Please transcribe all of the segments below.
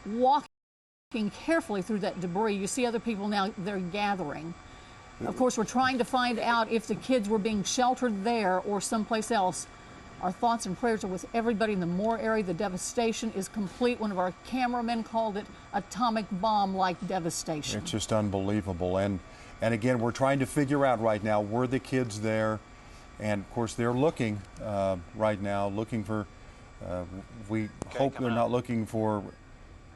walking carefully through that debris. You see other people now, they're gathering. Of course, we're trying to find out if the kids were being sheltered there or someplace else. Our thoughts and prayers are with everybody in the Moore area. The devastation is complete. One of our cameramen called it atomic bomb-like devastation. It's just unbelievable. And again, we're trying to figure out right now, were the kids there? And of course, they're looking right now, looking for, we hope they're not looking for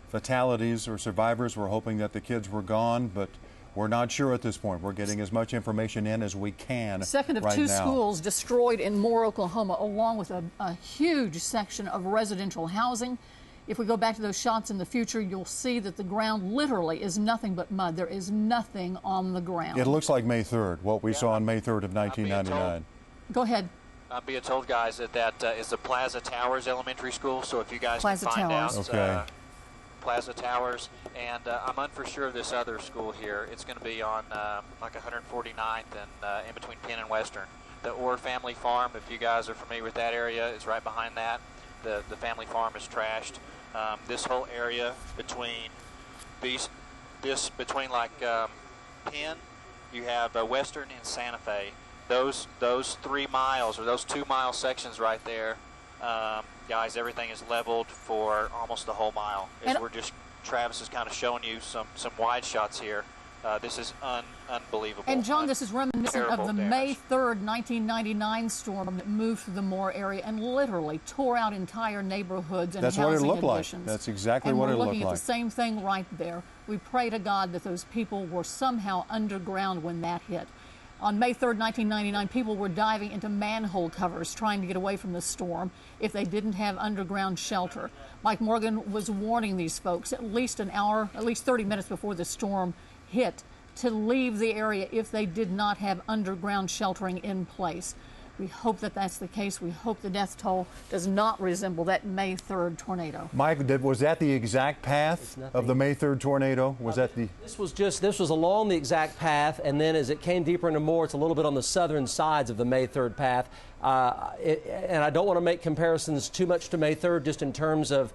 fatalities or survivors. We're hoping that the kids were gone, but we're not sure at this point. We're getting as much information in as we can. Second of right two now. Schools destroyed in Moore, Oklahoma, along with a huge section of residential housing. If we go back to those shots in the future, you'll see that the ground literally is nothing but mud. There is nothing on the ground. It looks like May 3rd, what we saw on May 3rd of 1999. Go ahead. I'm being told, guys, that is the Plaza Towers Elementary School. So if you guys Plaza can find Towers. out. Okay. Plaza Towers, and I'm unsure of this other school here. It's going to be on like 149th and in between Penn and Western. The Orr Family Farm, if you guys are familiar with that area, is right behind that. The family farm is trashed. This whole area between between like Penn, you have Western and Santa Fe. Those 3 miles or those 2 mile sections right there. Guys, everything is leveled for almost the whole mile. Travis is kind of showing you some wide shots here. This is unbelievable. And John, this is reminiscent of the May 3rd, 1999 storm that moved through the Moore area and literally tore out entire neighborhoods and housing additions. That's what it looked like. That's exactly what it looked like. And we're looking at the same thing right there. We pray to God that those people were somehow underground when that hit. On May 3rd, 1999, people were diving into manhole covers trying to get away from the storm if they didn't have underground shelter. Mike Morgan was warning these folks at least an hour, at least 30 minutes before the storm hit, to leave the area if they did not have underground sheltering in place. We hope that that's the case. We hope the death toll does not resemble that May 3rd tornado. Mike, was that the exact path of the May 3rd tornado? Was that the? This was along the exact path, and then as it came deeper into Moore, it's a little bit on the southern sides of the May 3rd path. And I don't want to make comparisons too much to May 3rd, just in terms of,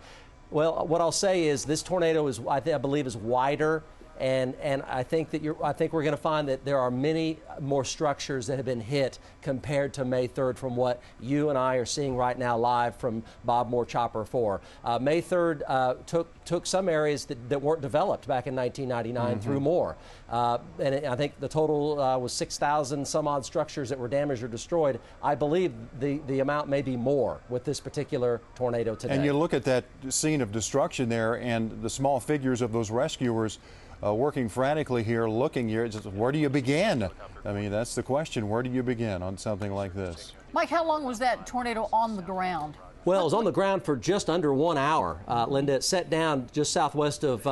well, what I'll say is this tornado is, I believe, is wider. And I think that we're going to find that there are many more structures that have been hit compared to May 3rd from what you and I are seeing right now live from Bob Moore Chopper 4. May 3rd took some areas that weren't developed back in 1999 through Moore. And I think the total was 6,000 some odd structures that were damaged or destroyed. I believe the amount may be more with this particular tornado today. And you look at that scene of destruction there and the small figures of those rescuers working frantically here, looking here. Where do you begin? I mean, that's the question. Where do you begin on something like this? Mike, how long was that tornado on the ground? Well, it was on the ground for just under 1 hour, Linda. It set down just southwest of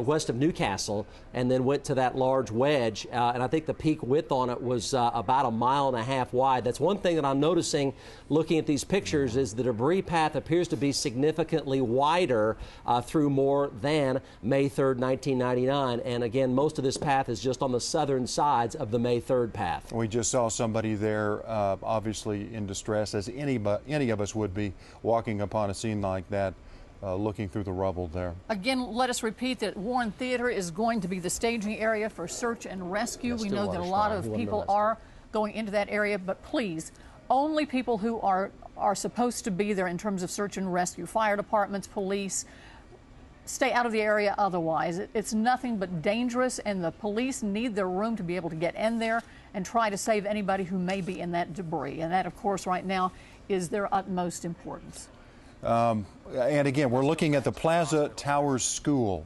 west of Newcastle, and then went to that large wedge. And I think the peak width on it was about 1.5 miles wide. That's one thing that I'm noticing looking at these pictures is the debris path appears to be significantly wider through Moore than May 3rd, 1999. And again, most of this path is just on the southern sides of the May 3rd path. We just saw somebody there, obviously in distress, as any of us would be, walking upon a scene like that, looking through the rubble there. Again, let us repeat that Warren Theater is going to be the staging area for search and rescue. We know that a lot of people are going into that area, but please, only people who are supposed to be there in terms of search and rescue, fire departments, police, stay out of the area otherwise. It's nothing but dangerous, and the police need their room to be able to get in there and try to save anybody who may be in that debris. And that, of course, right now is their utmost importance. And again, we're looking at the Plaza Towers School,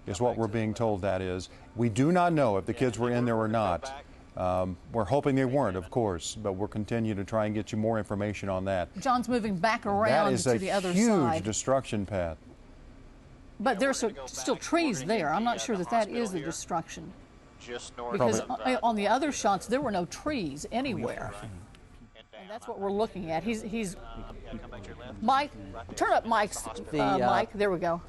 is what we're being told that is. We do not know if the kids were in there or not. We're hoping they weren't, of course, but we'll continue to try and get you more information on that. John's moving back around to the other side. That is a huge destruction path. But there's still trees there. I'm not sure that is the destruction. Because on the other shots, there were no trees anywhere. And that's what we're looking at. He's Mike, turn up Mike's mic. There we go.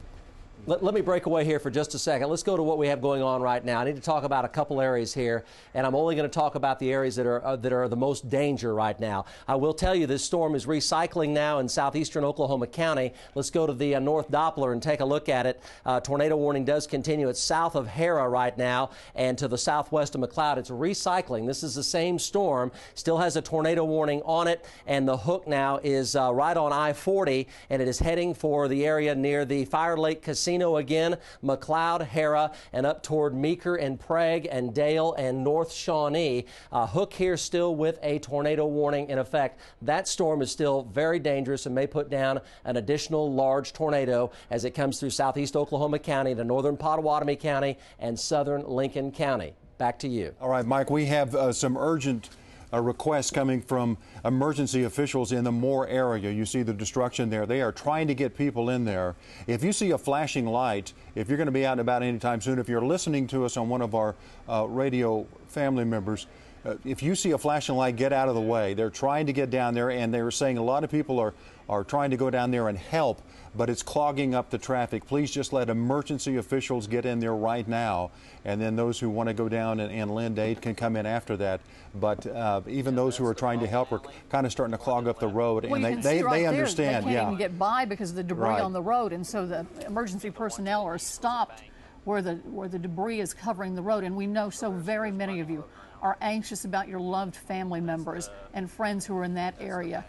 Let me break away here for just a second. Let's go to what we have going on right now. I need to talk about a couple areas here, and I'm only going to talk about the areas that are the most danger right now. I will tell you this storm is recycling now in southeastern Oklahoma County. Let's go to the North Doppler and take a look at it. Tornado warning does continue. It's south of Hera right now and to the southwest of McLeod. It's recycling. This is the same storm. Still has a tornado warning on it, and the hook now is right on I-40, and it is heading for the area near the Fire Lake Casino again, McLeod, Hera, and up toward Meeker and Prague and Dale and North Shawnee. Hook here still with a tornado warning in effect. That storm is still very dangerous and may put down an additional large tornado as it comes through southeast Oklahoma County to northern Pottawatomie County and southern Lincoln County. Back to you. All right, Mike, we have some urgent requests coming from emergency officials in the Moore area. You see the destruction there. They are trying to get people in there. If you see a flashing light, if you're going to be out and about anytime soon, if you're listening to us on one of our radio family members, if you see a flashing light, get out of the way. They're trying to get down there, and they were saying a lot of people are trying to go down there and help, but it's clogging up the traffic. Please just let emergency officials get in there right now, and then those who want to go down and lend aid can come in after that. But even those who are trying to help are kind of starting to clog up the road, well, and they understand. They can't even get by because of the debris Right. on the road, and so the emergency personnel are stopped where the debris is covering the road. And we know so very many of you are anxious about your loved family members and friends who are in that area.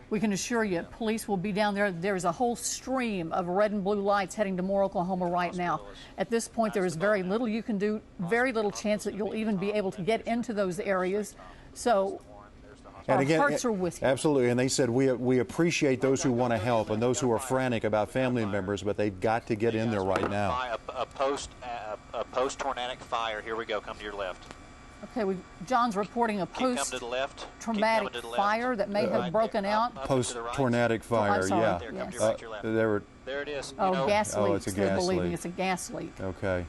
We can assure you, police will be down there. There's a whole stream of red and blue lights heading to Moore, Oklahoma right now. At this point, there is very little you can do, very little chance that you'll even be able to get into those areas. So And our again, hearts are with you. Absolutely, and they said we appreciate those who want to help and those who are frantic about family members, but they've got to get in there right now. A post-tornadic fire. Here we go. Come to your left. Okay, John's reporting a Keep coming to the left. Keep post-traumatic coming to the left. fire that may have broken out. Up Post-tornadic Oh, I'm fire, sorry. yeah. There, come to Yes. your right, your left. There There it is. Oh, You know, gas leak. it's a gas Believe me, leak. it's a gas leak. Okay.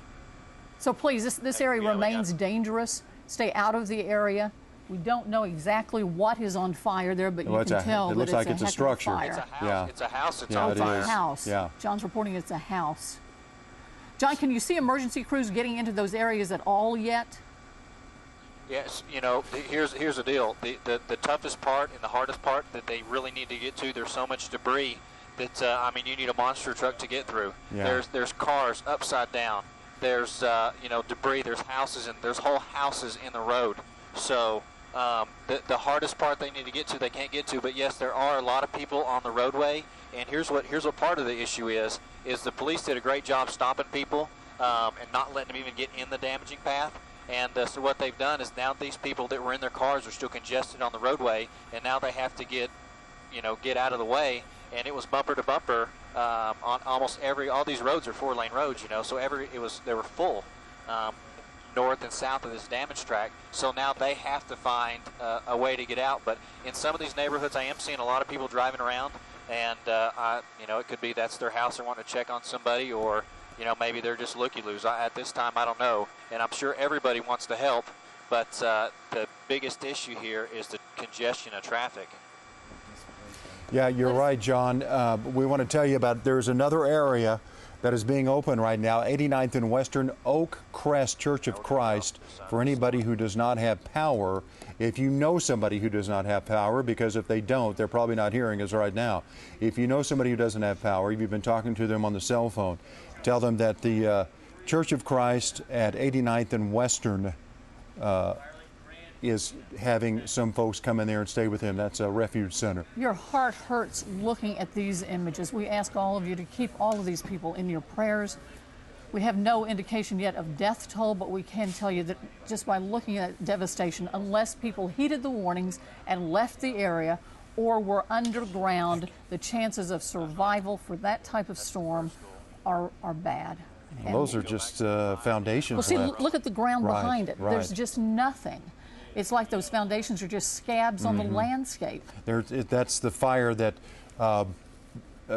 So please, this area Yeah, we remains got- dangerous. Stay out of the area. We don't know exactly what is on fire there, but Well, you can tell it that looks like it's a heck of structure. fire. It's a house. Yeah. It's a house. It's Yeah, on it It's a fire. is. house. Yeah. John's reporting it's a house. John, can you see emergency crews getting into those areas at all yet? Yes, you know, here's the deal. The toughest part and the hardest part that they really need to get to, there's so much debris that, I mean, you need a monster truck to get through. Yeah. There's cars upside down. There's, you know, debris. There's houses, and there's whole houses in the road. So the hardest part they need to get to, they can't get to. But yes, there are a lot of people on the roadway. And here's what part of the issue is the police did a great job stopping people and not letting them even get in the damaging path. And so what they've done is now these people that were in their cars are still congested on the roadway, and now they have to get out of the way. And it was bumper to bumper on almost all these roads are 4-lane roads, you know. So they were full north and south of this damage track. So now they have to find a way to get out. But in some of these neighborhoods, I am seeing a lot of people driving around, and it could be that's their house or wanting to check on somebody, or maybe they're just looky-loos. At this time, I don't know, and I'm sure everybody wants to help, but the biggest issue here is the congestion of traffic. Yeah, you're right, John. We want to tell you about there's another area that is being opened right now, 89th and Western, Oak Crest Church of Christ, for anybody who does not have power. If you know somebody who does not have power, because if they don't, they're probably not hearing us right now. If you know somebody who doesn't have power, if you've been talking to them on the cell phone, tell them that the Church of Christ at 89th and Western is having some folks come in there and stay with him. That's a refuge center. Your heart hurts looking at these images. We ask all of you to keep all of these people in your prayers. We have no indication yet of death toll, but we can tell you that just by looking at devastation, unless people heeded the warnings and left the area or were underground, the chances of survival for that type of storm are bad. Well, those are just foundations. Well, see, left. look at the ground Right, behind it. right. There's just nothing. It's like those foundations are just scabs on the landscape. That's the fire that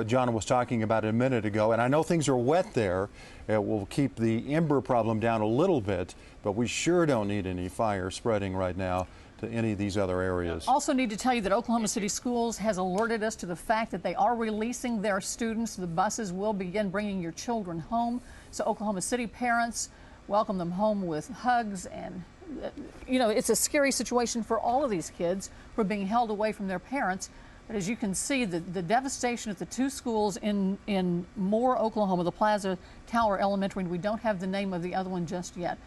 John was talking about a minute ago. And I know things are wet there. It will keep the ember problem down a little bit, but we sure don't need any fire spreading right now. to any of these other areas. Also need to tell you that Oklahoma City Schools has alerted us to the fact that they are releasing their students. The buses will begin bringing your children home. So Oklahoma City parents, welcome them home with hugs. And, you know, it's a scary situation for all of these kids who are being held away from their parents. But as you can see, the devastation at the two schools in Moore, Oklahoma, the Plaza Tower Elementary, and we don't have the name of the other one just yet,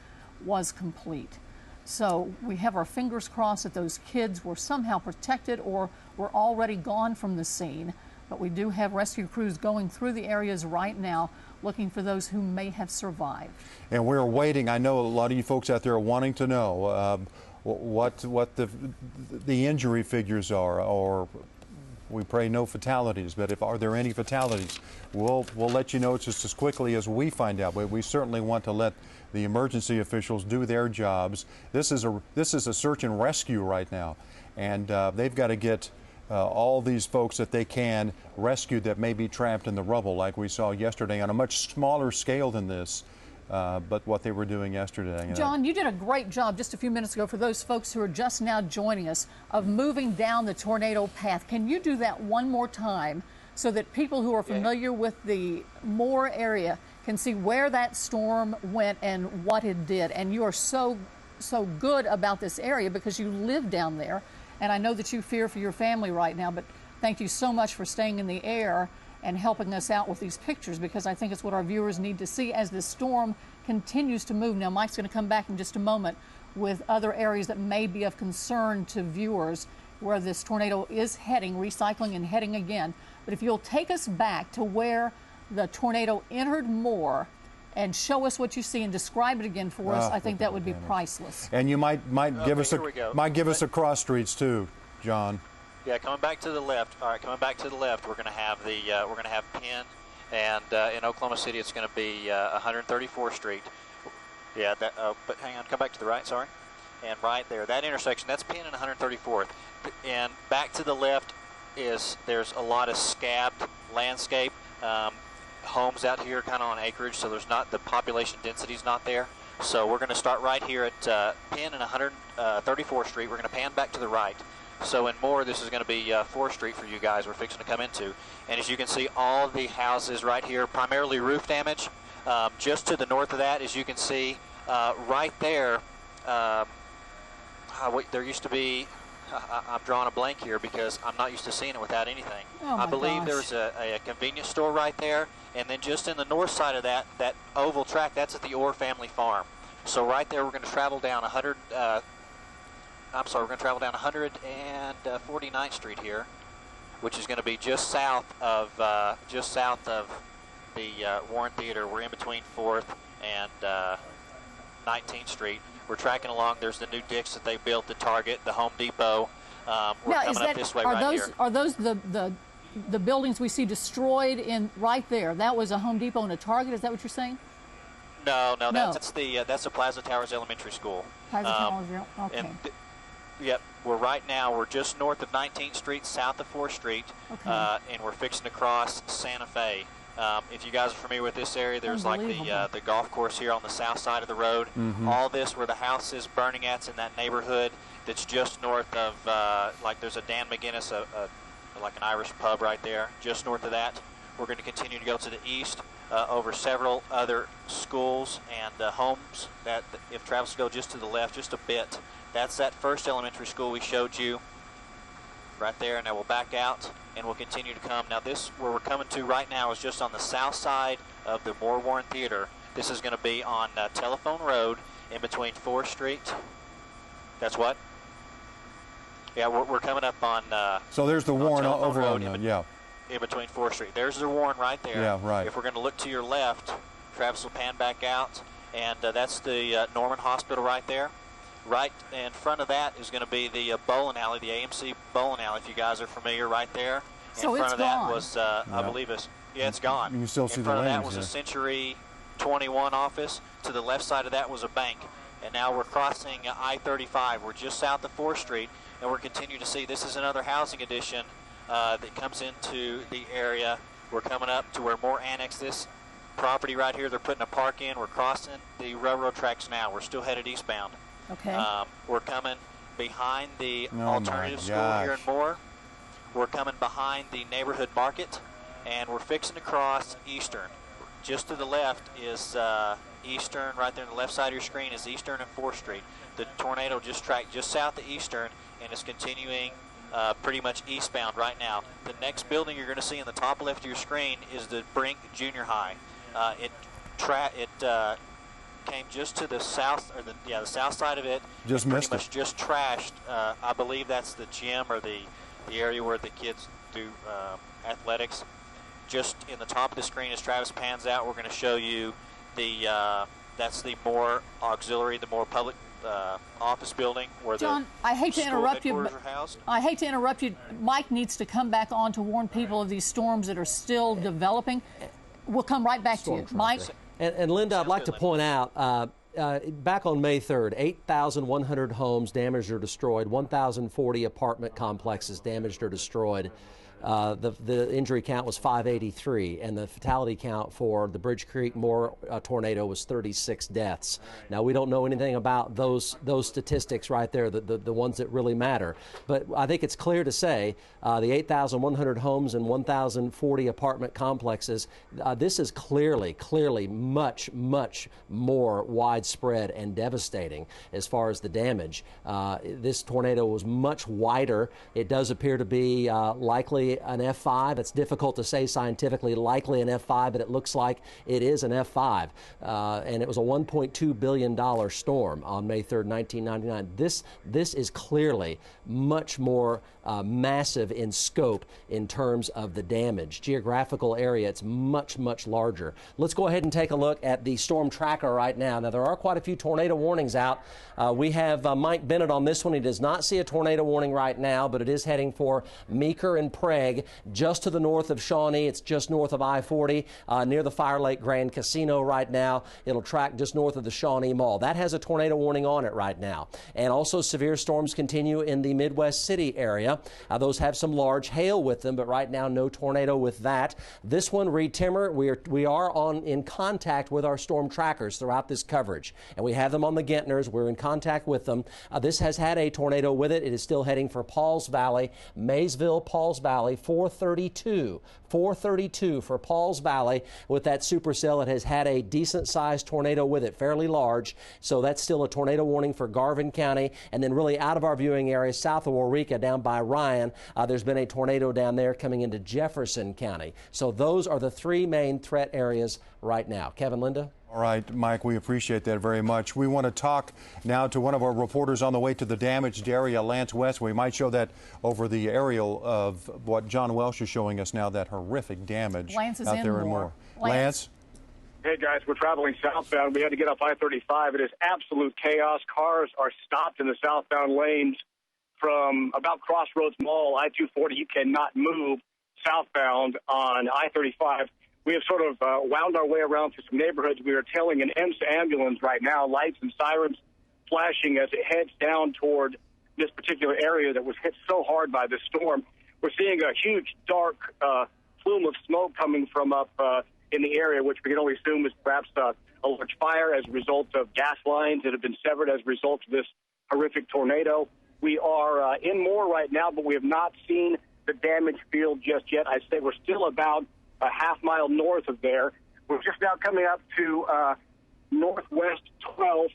was complete. So we have our fingers crossed that those kids were somehow protected or were already gone from the scene. But we do have rescue crews going through the areas right now looking for those who may have survived. And we're waiting. I know a lot of you folks out there are wanting to know what the injury figures are, or we pray no fatalities, but if are there any fatalities, we'll let you know just as quickly as we find out. But we certainly want to let the emergency officials do their jobs. This is a search and rescue right now, and they've got to get all these folks that they can rescued that may be trapped in the rubble, like we saw yesterday on a much smaller scale than this. But what they were doing yesterday. John, you did a great job just a few minutes ago for those folks who are just now joining us of moving down the tornado path. Can you do that one more time so that people who are familiar with the Moore area can see where that storm went and what it did? And you are so good about this area because you live down there. And I know that you fear for your family right now, but thank you so much for staying in the air and helping us out with these pictures, because I think it's what our viewers need to see as this storm continues to move. Now, Mike's going to come back in just a moment with other areas that may be of concern to viewers where this tornado is heading, recycling and heading again. But if you'll take us back to where the tornado entered Moore and show us what you see and describe it again for us, I think that would be priceless. And you might give us a cross streets too, John. Yeah, coming back to the left. All right, coming back to the left, we're going to have Penn, and in Oklahoma City, it's going to be 134th Street. Yeah, but hang on, come back to the right. Sorry, and right there, that intersection, that's Penn and 134th. And back to the left there's a lot of scabbed landscape, homes out here, kind of on acreage, so there's not the population density is not there. So we're going to start right here at Penn and 134th Street. We're going to pan back to the right. So in Moore, this is going to be 4th Street for you guys we're fixing to come into. And as you can see, all the houses right here, primarily roof damage. Just to the north of that, as you can see, right there, there used to be, I'm drawing a blank here because I'm not used to seeing it without anything. Oh I believe there's a convenience store right there. And then just in the north side of that oval track, that's at the Orr family farm. So right there, we're going to travel down 149th Street here, which is going to be just south of the Warren Theater. We're in between 4th and 19th Street. We're tracking along. There's the new Dick's that they built, the Target, the Home Depot. We're coming up this way right here. Are those the buildings we see destroyed in right there? That was a Home Depot and a Target. Is that what you're saying? No. That's the Plaza Towers Elementary School. Plaza Towers, okay. Yep, we're just north of 19th Street, south of 4th Street, and we're fixing to cross Santa Fe. If you guys are familiar with this area, there's like the golf course here on the south side of the road. All this where the house is burning at's in that neighborhood that's just north of, like there's a Dan McGinnis, like an Irish pub right there, just north of that. We're going to continue to go to the east over several other schools and homes that if Travis go just to the left just a bit, that's that first elementary school we showed you right there, and now we'll back out and we'll continue to come. Now this, where we're coming to right now, is just on the south side of the Moore Warren Theater. This is going to be on Telephone Road in between 4th Street. That's what? Yeah, we're coming up on so there's the Warren over on in between 4th Street. There's the Warren right there. Yeah, right. If we're going to look to your left, Travis will pan back out, and that's the Norman Hospital right there. Right in front of that is going to be the bowling alley, the AMC bowling alley, if you guys are familiar, right there. So in front it's of that gone. was, I believe it's gone. You can still see in the front of that lanes, was yeah. a Century 21 office. To the left side of that was a bank. And now we're crossing I-35. We're just south of 4th Street, and we're continuing to see this is another housing addition that comes into the area. We're coming up to where Moore annexed this property right here. They're putting a park in. We're crossing the railroad tracks now. We're still headed eastbound. Okay. We're coming behind the Oh, alternative my school gosh. here in Moore. We're coming behind the neighborhood market, and we're fixing to cross Eastern. Just to the left is Eastern, right there on the left side of your screen is Eastern and 4th Street. The tornado just tracked just south of Eastern and is continuing pretty much eastbound right now. The next building you're going to see in the top left of your screen is the Brink Junior High. It came just to the south, or the south side of it. Just pretty missed much it. just trashed. I believe that's the gym or the area where the kids do athletics. Just in the top of the screen, as Travis pans out, we're going to show you the that's the Moore Auxiliary, the Moore Public Office Building where John, the I hate to school interrupt you, headquarters but are housed. I hate to interrupt you. Mike needs to come back on to warn people of these storms that are still developing. We'll come right back to you. Mike? And Linda, I'd like to point out, back on May 3rd, 8,100 homes damaged or destroyed, 1,040 apartment complexes damaged or destroyed. The injury count was 583, and the fatality count for the Bridge Creek Moore tornado was 36 deaths. Now, we don't know anything about those statistics right there, the ones that really matter. But I think it's clear to say the 8,100 homes and 1,040 apartment complexes, this is clearly much more widespread and devastating as far as the damage. This tornado was much wider. It does appear to be likely an F5. It's difficult to say scientifically likely an F5, but it looks like it is an F5. And it was a $1.2 billion storm on May 3rd, 1999. This is clearly much more massive in scope in terms of the damage. Geographical area, it's much larger. Let's go ahead and take a look at the storm tracker right now. Now, there are quite a few tornado warnings out. We have Mike Bennett on this one. He does not see a tornado warning right now, but it is heading for Meeker and Prague, just to the north of Shawnee. It's just north of I-40, near the Fire Lake Grand Casino right now. It'll track just north of the Shawnee Mall. That has a tornado warning on it right now. And also severe storms continue in the Midwest City area. Those have some large hail with them, but right now no tornado with that. This one, Reed Timmer, we are in contact with our storm trackers throughout this coverage, and we have them on the Gentners. We're in contact with them. This has had a tornado with it. It is still heading for Pauls Valley, Maysville, Pauls Valley, 432 for Pauls Valley. With that supercell, it has had a decent-sized tornado with it, fairly large. So that's still a tornado warning for Garvin County. And then really out of our viewing area, south of Waurika, down by Ryan, there's been a tornado down there coming into Jefferson County. So those are the three main threat areas right now. Kevin, Linda? All right, Mike, we appreciate that very much. We want to talk now to one of our reporters on the way to the damaged area, Lance West. We might show that over the aerial of what John Welsh is showing us now, that horrific damage Lance is out in there and Moore. more. Lance? Hey, guys, we're traveling southbound. We had to get up I-35. It is absolute chaos. Cars are stopped in the southbound lanes from about Crossroads Mall, I-240. You cannot move southbound on I-35. We have sort of wound our way around through some neighborhoods. We are tailing an EMS ambulance right now, lights and sirens flashing as it heads down toward this particular area that was hit so hard by this storm. We're seeing a huge, dark plume of smoke coming from up in the area, which we can only assume is perhaps a large fire as a result of gas lines that have been severed as a result of this horrific tornado. We are in Moore right now, but we have not seen the damage field just yet. I'd say we're still about a half-mile north of there. We're just now coming up to Northwest 12th,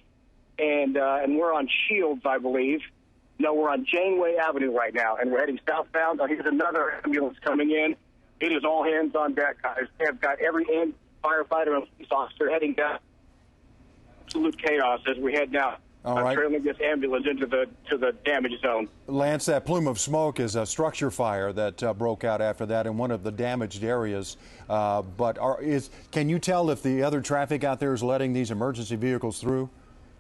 and we're on Shields, I believe. No, we're on Janeway Avenue right now, and we're heading southbound. Here's another ambulance coming in. It is all hands on deck, guys. They have got every firefighter and police officer heading down. Absolute chaos as we head now. All right. Trailing this ambulance into the damage zone. Lance, that plume of smoke is a structure fire that broke out after that in one of the damaged areas. Can you tell if the other traffic out there is letting these emergency vehicles through?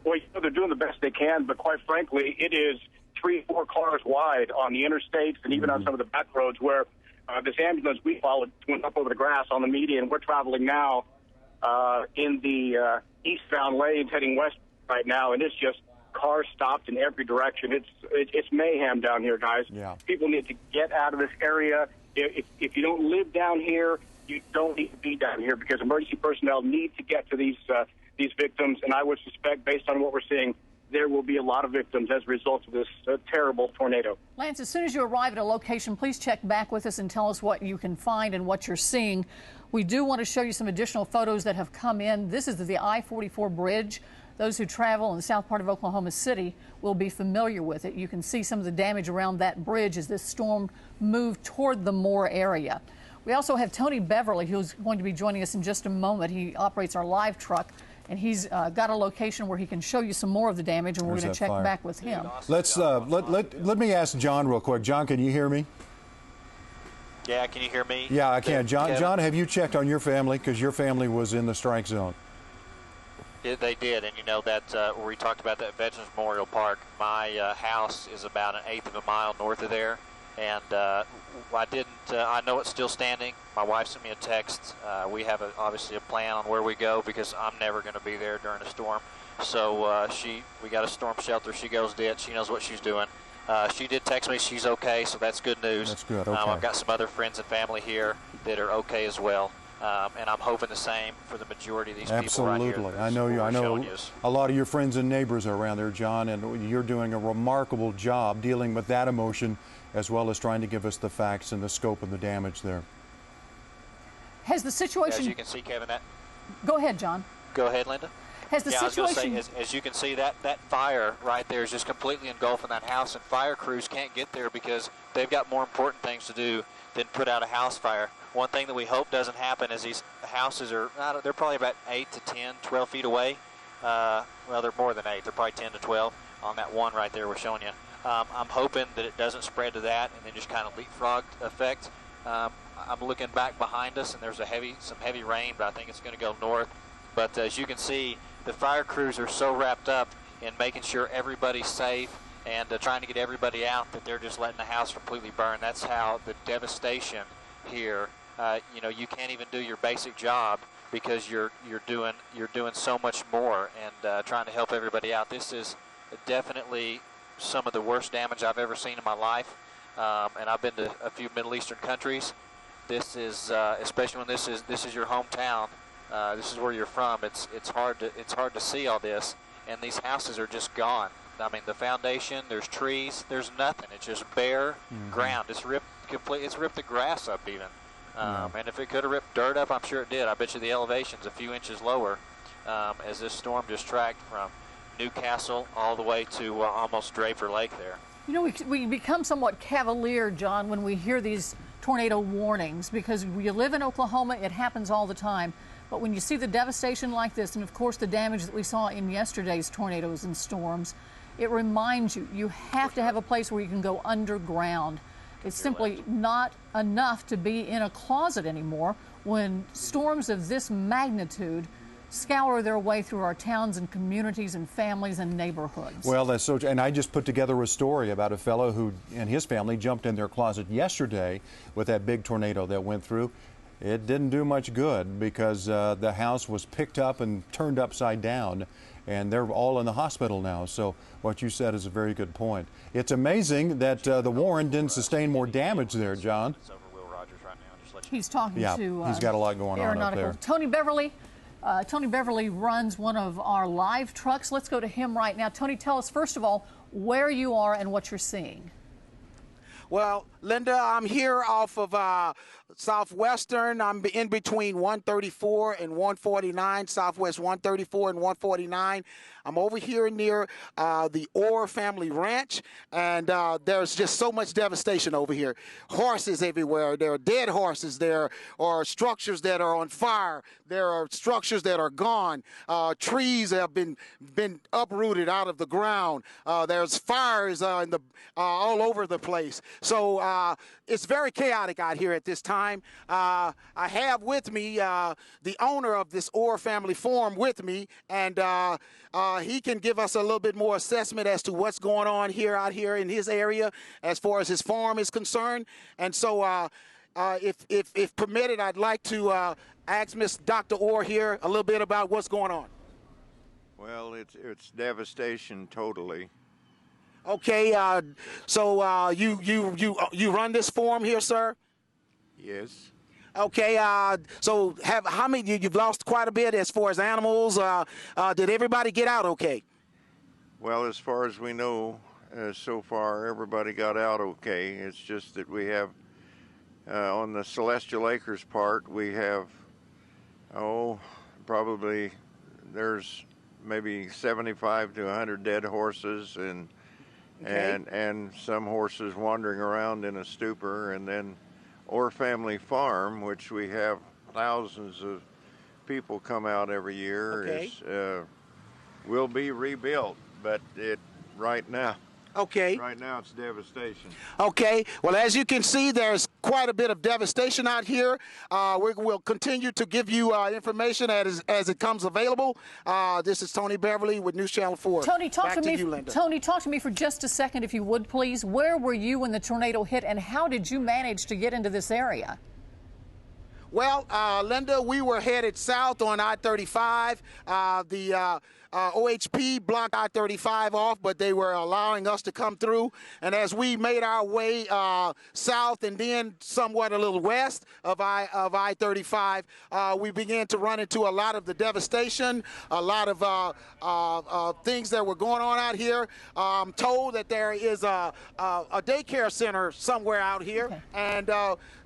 Well, they're doing the best they can, but quite frankly, it is 3-4 cars wide on the interstates and even on some of the back roads where this ambulance we followed went up over the grass on the median. We're traveling now in the eastbound lanes heading west right now, and it's just cars stopped in every direction. It's mayhem down here, guys. Yeah. People need to get out of this area. If you don't live down here, you don't need to be down here because emergency personnel need to get to these victims, and I would suspect, based on what we're seeing, there will be a lot of victims as a result of this terrible tornado. Lance, as soon as you arrive at a location, please check back with us and tell us what you can find and what you're seeing. We do want to show you some additional photos that have come in. This is the I-44 bridge. Those who travel in the south part of Oklahoma City will be familiar with it. You can see some of the damage around that bridge as this storm moved toward the Moore area. We also have Tony Beverly, who's going to be joining us in just a moment. He operates our live truck, and he's got a location where he can show you some more of the damage, and we're going to check back with him. Let's let me ask John real quick. John, can you hear me? Yeah, can you hear me? Yeah, I can. John, Kevin? John, have you checked on your family? Because your family was in the strike zone. Yeah, they did, and you know that where we talked about that Veterans Memorial Park, my house is about 1/8 of a mile north of there, and I know it's still standing. My wife sent me a text. We have obviously a plan on where we go because I'm never going to be there during a storm. So we got a storm shelter. She goes to it. She knows what she's doing. She did text me she's okay, so that's good news. That's good, okay. I've got some other friends and family here that are okay as well. And I'm hoping the same for the majority of these people right here. Absolutely. I know a lot of your friends and neighbors are around there, John, and you're doing a remarkable job dealing with that emotion as well as trying to give us the facts and the scope of the damage there. Has the situation... As you can see, Kevin, that... Go ahead, John. Go ahead, Linda. Has the situation... I was going to say, as you can see, that fire right there is just completely engulfing that house, and fire crews can't get there because they've got more important things to do than put out a house fire. One thing that we hope doesn't happen is these houses are, they're probably about 8 to 10, 12 feet away. Well, they're more than 8. They're probably 10 to 12 on that one right there we're showing you. I'm hoping that it doesn't spread to that and then just kind of leapfrog effect. I'm looking back behind us, and there's some heavy rain, but I think it's going to go north. But as you can see, the fire crews are so wrapped up in making sure everybody's safe and trying to get everybody out that they're just letting the house completely burn. That's how the devastation here. You can't even do your basic job because you're doing so much more and trying to help everybody out. This is definitely some of the worst damage I've ever seen in my life, and I've been to a few Middle Eastern countries. This is especially when this is your hometown. This is where you're from. It's hard to see all this, and these houses are just gone. I mean, the foundation, there's trees, there's nothing. It's just bare ground. It's ripped completely. It's ripped the grass up even. And if it could have ripped dirt up, I'm sure it did. I bet you the elevation's a few inches lower as this storm just tracked from Newcastle all the way to almost Draper Lake there. You know, we become somewhat cavalier, John, when we hear these tornado warnings because you live in Oklahoma, it happens all the time. But when you see the devastation like this, and of course the damage that we saw in yesterday's tornadoes and storms, it reminds you, you have to have a place where you can go underground. It's simply not enough to be in a closet anymore when storms of this magnitude scour their way through our towns and communities and families and neighborhoods. Well, that's so, and I just put together a story about a fellow who and his family jumped in their closet yesterday with that big tornado that went through. It didn't do much good because the house was picked up and turned upside down, and they're all in the hospital now. So what you said is a very good point. It's amazing that the Warren didn't sustain more damage there, John. He's talking to he's got a lot going on up there. Tony Beverly. Tony Beverly runs one of our live trucks. Let's go to him right now. Tony, tell us, first of all, where you are and what you're seeing. Well, Linda, I'm here off of Southwestern. I'm in between 134 and 149, Southwest 134 and 149. I'm over here near the Orr family ranch, and there's just so much devastation over here. Horses everywhere. There are dead horses. There are structures that are on fire. There are structures that are gone. Trees have been uprooted out of the ground. There's fires all over the place. So it's very chaotic out here at this time. I have with me the owner of this Orr family farm with me, and he can give us a little bit more assessment as to what's going on out here in his area as far as his farm is concerned. And so if permitted, I'd like to ask Miss Dr. Orr here a little bit about what's going on. Well, it's devastation totally. Okay, so you run this farm here, sir? Yes. Okay, so how many, you've lost quite a bit as far as animals. Did everybody get out okay? Well, as far as we know, so far everybody got out okay. It's just that we have on the Celestial Acres part, we have probably there's maybe 75 to 100 dead horses and some horses wandering around in a stupor, and then Orr Family Farm, which we have thousands of people come out every year, will be rebuilt, but right now it's devastation. Okay. Well, as you can see, there's quite a bit of devastation out here. We'll continue to give you information as it comes available. This is Tony Beverly with News Channel 4. Tony, talk to me. You, Linda. Tony, talk to me for just a second, if you would, please. Where were you when the tornado hit, and how did you manage to get into this area? Well, Linda, we were headed south on I-35. The OHP blocked I-35 off, but they were allowing us to come through. And as we made our way south and then somewhat a little west of I-35, we began to run into a lot of the devastation, a lot of things that were going on out here. I'm told that there is a daycare center somewhere out here, and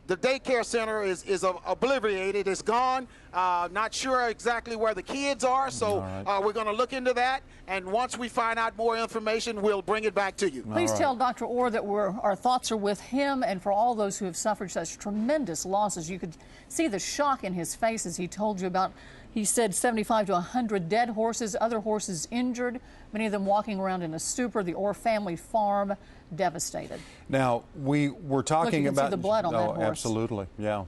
the daycare center is obliterated. It's gone. Not sure exactly where the kids are, so we're going to look into that. And once we find out more information, we'll bring it back to you. Please tell Dr. Orr that our thoughts are with him and for all those who have suffered such tremendous losses. You could see the shock in his face as he told you about, he said 75 to 100 dead horses, other horses injured, many of them walking around in a stupor. The Orr family farm devastated. Now, we were talking Look, you can about see the blood on that horse. Absolutely, yeah.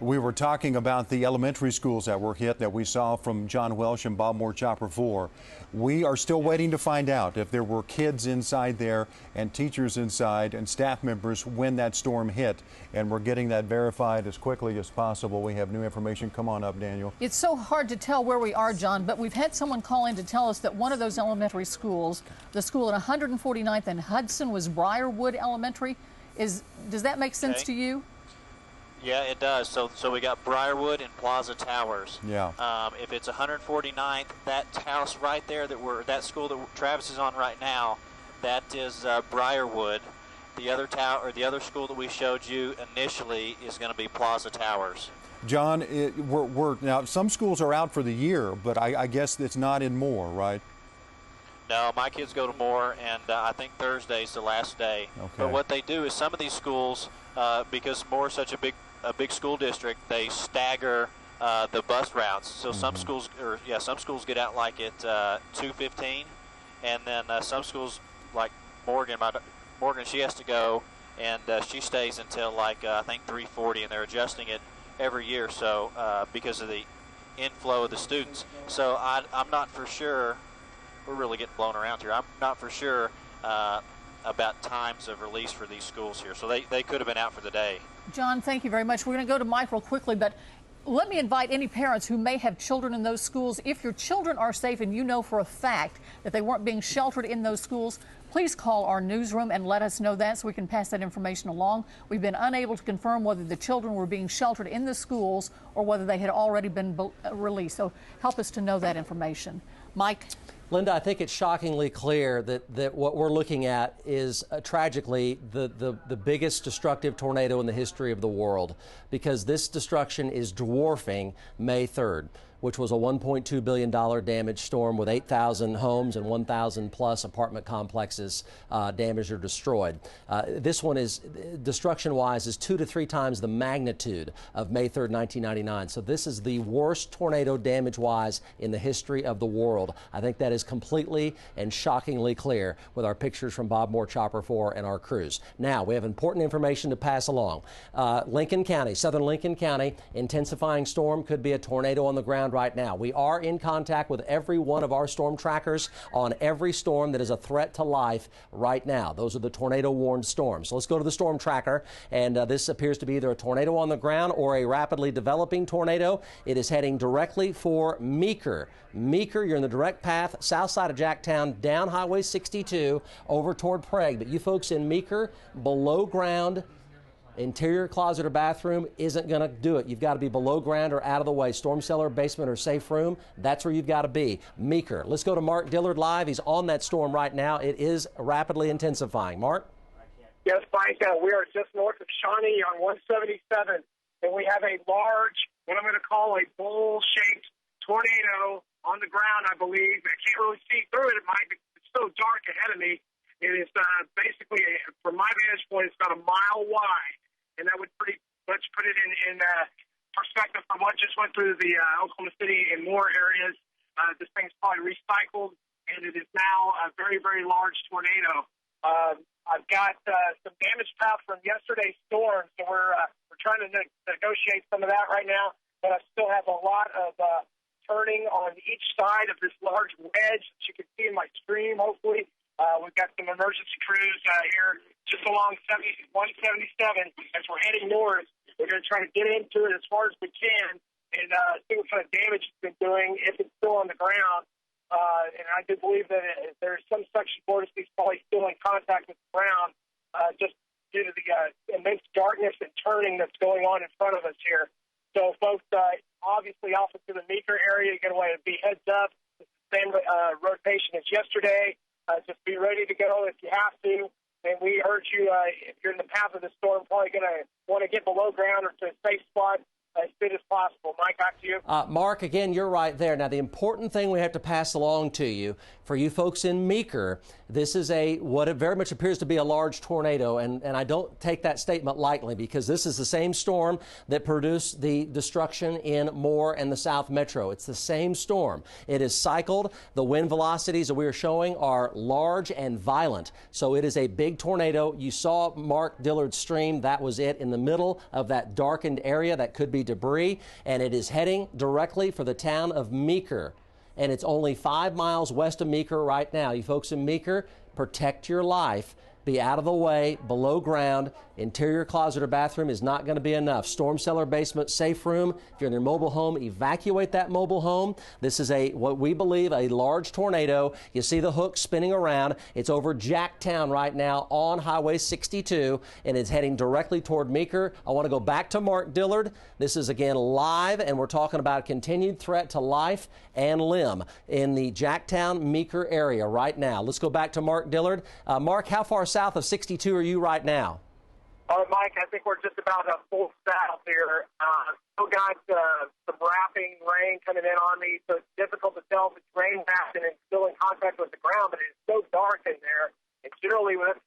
We were talking about the elementary schools that were hit that we saw from John Welsh and Bob Moore Chopper 4. We are still waiting to find out if there were kids inside there and teachers inside and staff members when that storm hit, and we're getting that verified as quickly as possible. We have new information. Come on up, Daniel. It's so hard to tell where we are, John, but we've had someone call in to tell us that one of those elementary schools, the school at 149th and Hudson, was Briarwood Elementary. Does that make sense to you? Yeah, it does. So we got Briarwood and Plaza Towers. Yeah. If it's 149th, that house right there that school that Travis is on right now, that is Briarwood. The other school that we showed you initially is going to be Plaza Towers. John, now some schools are out for the year, but I guess it's not in Moore, right? No, my kids go to Moore, and I think Thursday's the last day. Okay. But what they do is some of these schools, because Moore is such a big school district, they stagger the bus routes. So some schools get out like at 2:15, and then some schools like Morgan, she has to go, and she stays until like I think 3:40, and they're adjusting it every year. So because of the inflow of the students, so I'm not for sure. We're really getting blown around here. I'm not for sure about times of release for these schools here. So they could have been out for the day. John, thank you very much. We're going to go to Mike real quickly, but let me invite any parents who may have children in those schools. If your children are safe and you know for a fact that they weren't being sheltered in those schools, please call our newsroom and let us know that so we can pass that information along. We've been unable to confirm whether the children were being sheltered in the schools or whether they had already been released. So help us to know that information. Mike? Linda, I think it's shockingly clear that what we're looking at is tragically the biggest destructive tornado in the history of the world, because this destruction is dwarfing May 3rd, which was a $1.2 billion damage storm with 8,000 homes and 1,000 plus apartment complexes damaged or destroyed. This one is, destruction-wise, is 2 to 3 times the magnitude of May 3rd, 1999. So this is the worst tornado damage-wise in the history of the world. I think that is completely and shockingly clear with our pictures from Bob Moore Chopper 4 and our crews. Now, we have important information to pass along. Lincoln County, southern Lincoln County, intensifying storm, could be a tornado on the ground right now. We are in contact with every one of our storm trackers on every storm that is a threat to life right now. Those are the tornado-warned storms. So let's go to the storm tracker, and this appears to be either a tornado on the ground or a rapidly developing tornado. It is heading directly for Meeker. Meeker, you're in the direct path, south side of Jacktown, down Highway 62, over toward Prague. But you folks in Meeker, below ground, Interior closet or bathroom isn't going to do it. You've got to be below ground or out of the way. Storm cellar, basement, or safe room, that's where you've got to be. Meeker. Let's go to Mark Dillard live. He's on that storm right now. It is rapidly intensifying. Mark? Yes, Mike. We are just north of Shawnee on 177, and we have a large, what I'm going to call a bowl-shaped tornado on the ground, I believe. I can't really see through it. It's so dark ahead of me. It is basically, from my vantage point, it's about a mile wide, and that would pretty much put it in perspective from what just went through the Oklahoma City and more areas. This thing's probably recycled, and it is now a very, very large tornado. I've got some damage path from yesterday's storm, so we're trying to negotiate some of that right now, but I still have a lot of turning on each side of this large wedge that you can see in my stream, hopefully. We've got some emergency crews here just along 177 as we're heading north. We're going to try to get into it as far as we can and see what kind of damage it's been doing if it's still on the ground. And I do believe that there's some section vortices probably still in contact with the ground just due to the immense darkness and turning that's going on in front of us here. So, folks, obviously off into the Meeker area, you're going to be heads up. It's the same rotation as yesterday. Just be ready to go if you have to. And we urge you, if you're in the path of the storm, probably going to want to get below ground or to a safe spot as soon as possible. Mike, back to you. Mark, again, you're right there. Now, the important thing we have to pass along to you, for you folks in Meeker, this is what it very much appears to be a large tornado, and I don't take that statement lightly because this is the same storm that produced the destruction in Moore and the South Metro. It's the same storm. It is cycled. The wind velocities that we are showing are large and violent, so it is a big tornado. You saw Mark Dillard's stream. That was it in the middle of that darkened area. That could be debris, and it is heading directly for the town of Meeker. And it's only 5 miles west of Meeker right now. You folks in Meeker, protect your life. Be out of the way, below ground. Interior closet or bathroom is not going to be enough. Storm cellar, basement, safe room. If you're in your mobile home, evacuate that mobile home. This is what we believe a large tornado. You see the hook spinning around. It's over Jacktown right now on Highway 62, and it's heading directly toward Meeker. I want to go back to Mark Dillard. This is again live, and we're talking about continued threat to life and limb in the Jacktown, Meeker area right now. Let's go back to Mark Dillard. Mark, how far south of 62 are you right now? Mike, I think we're just about full south here. Still got some wrapping rain coming in on me, so it's difficult to tell if it's rain wrapped and it's still in contact with the ground, but it's so dark in there. And generally, that's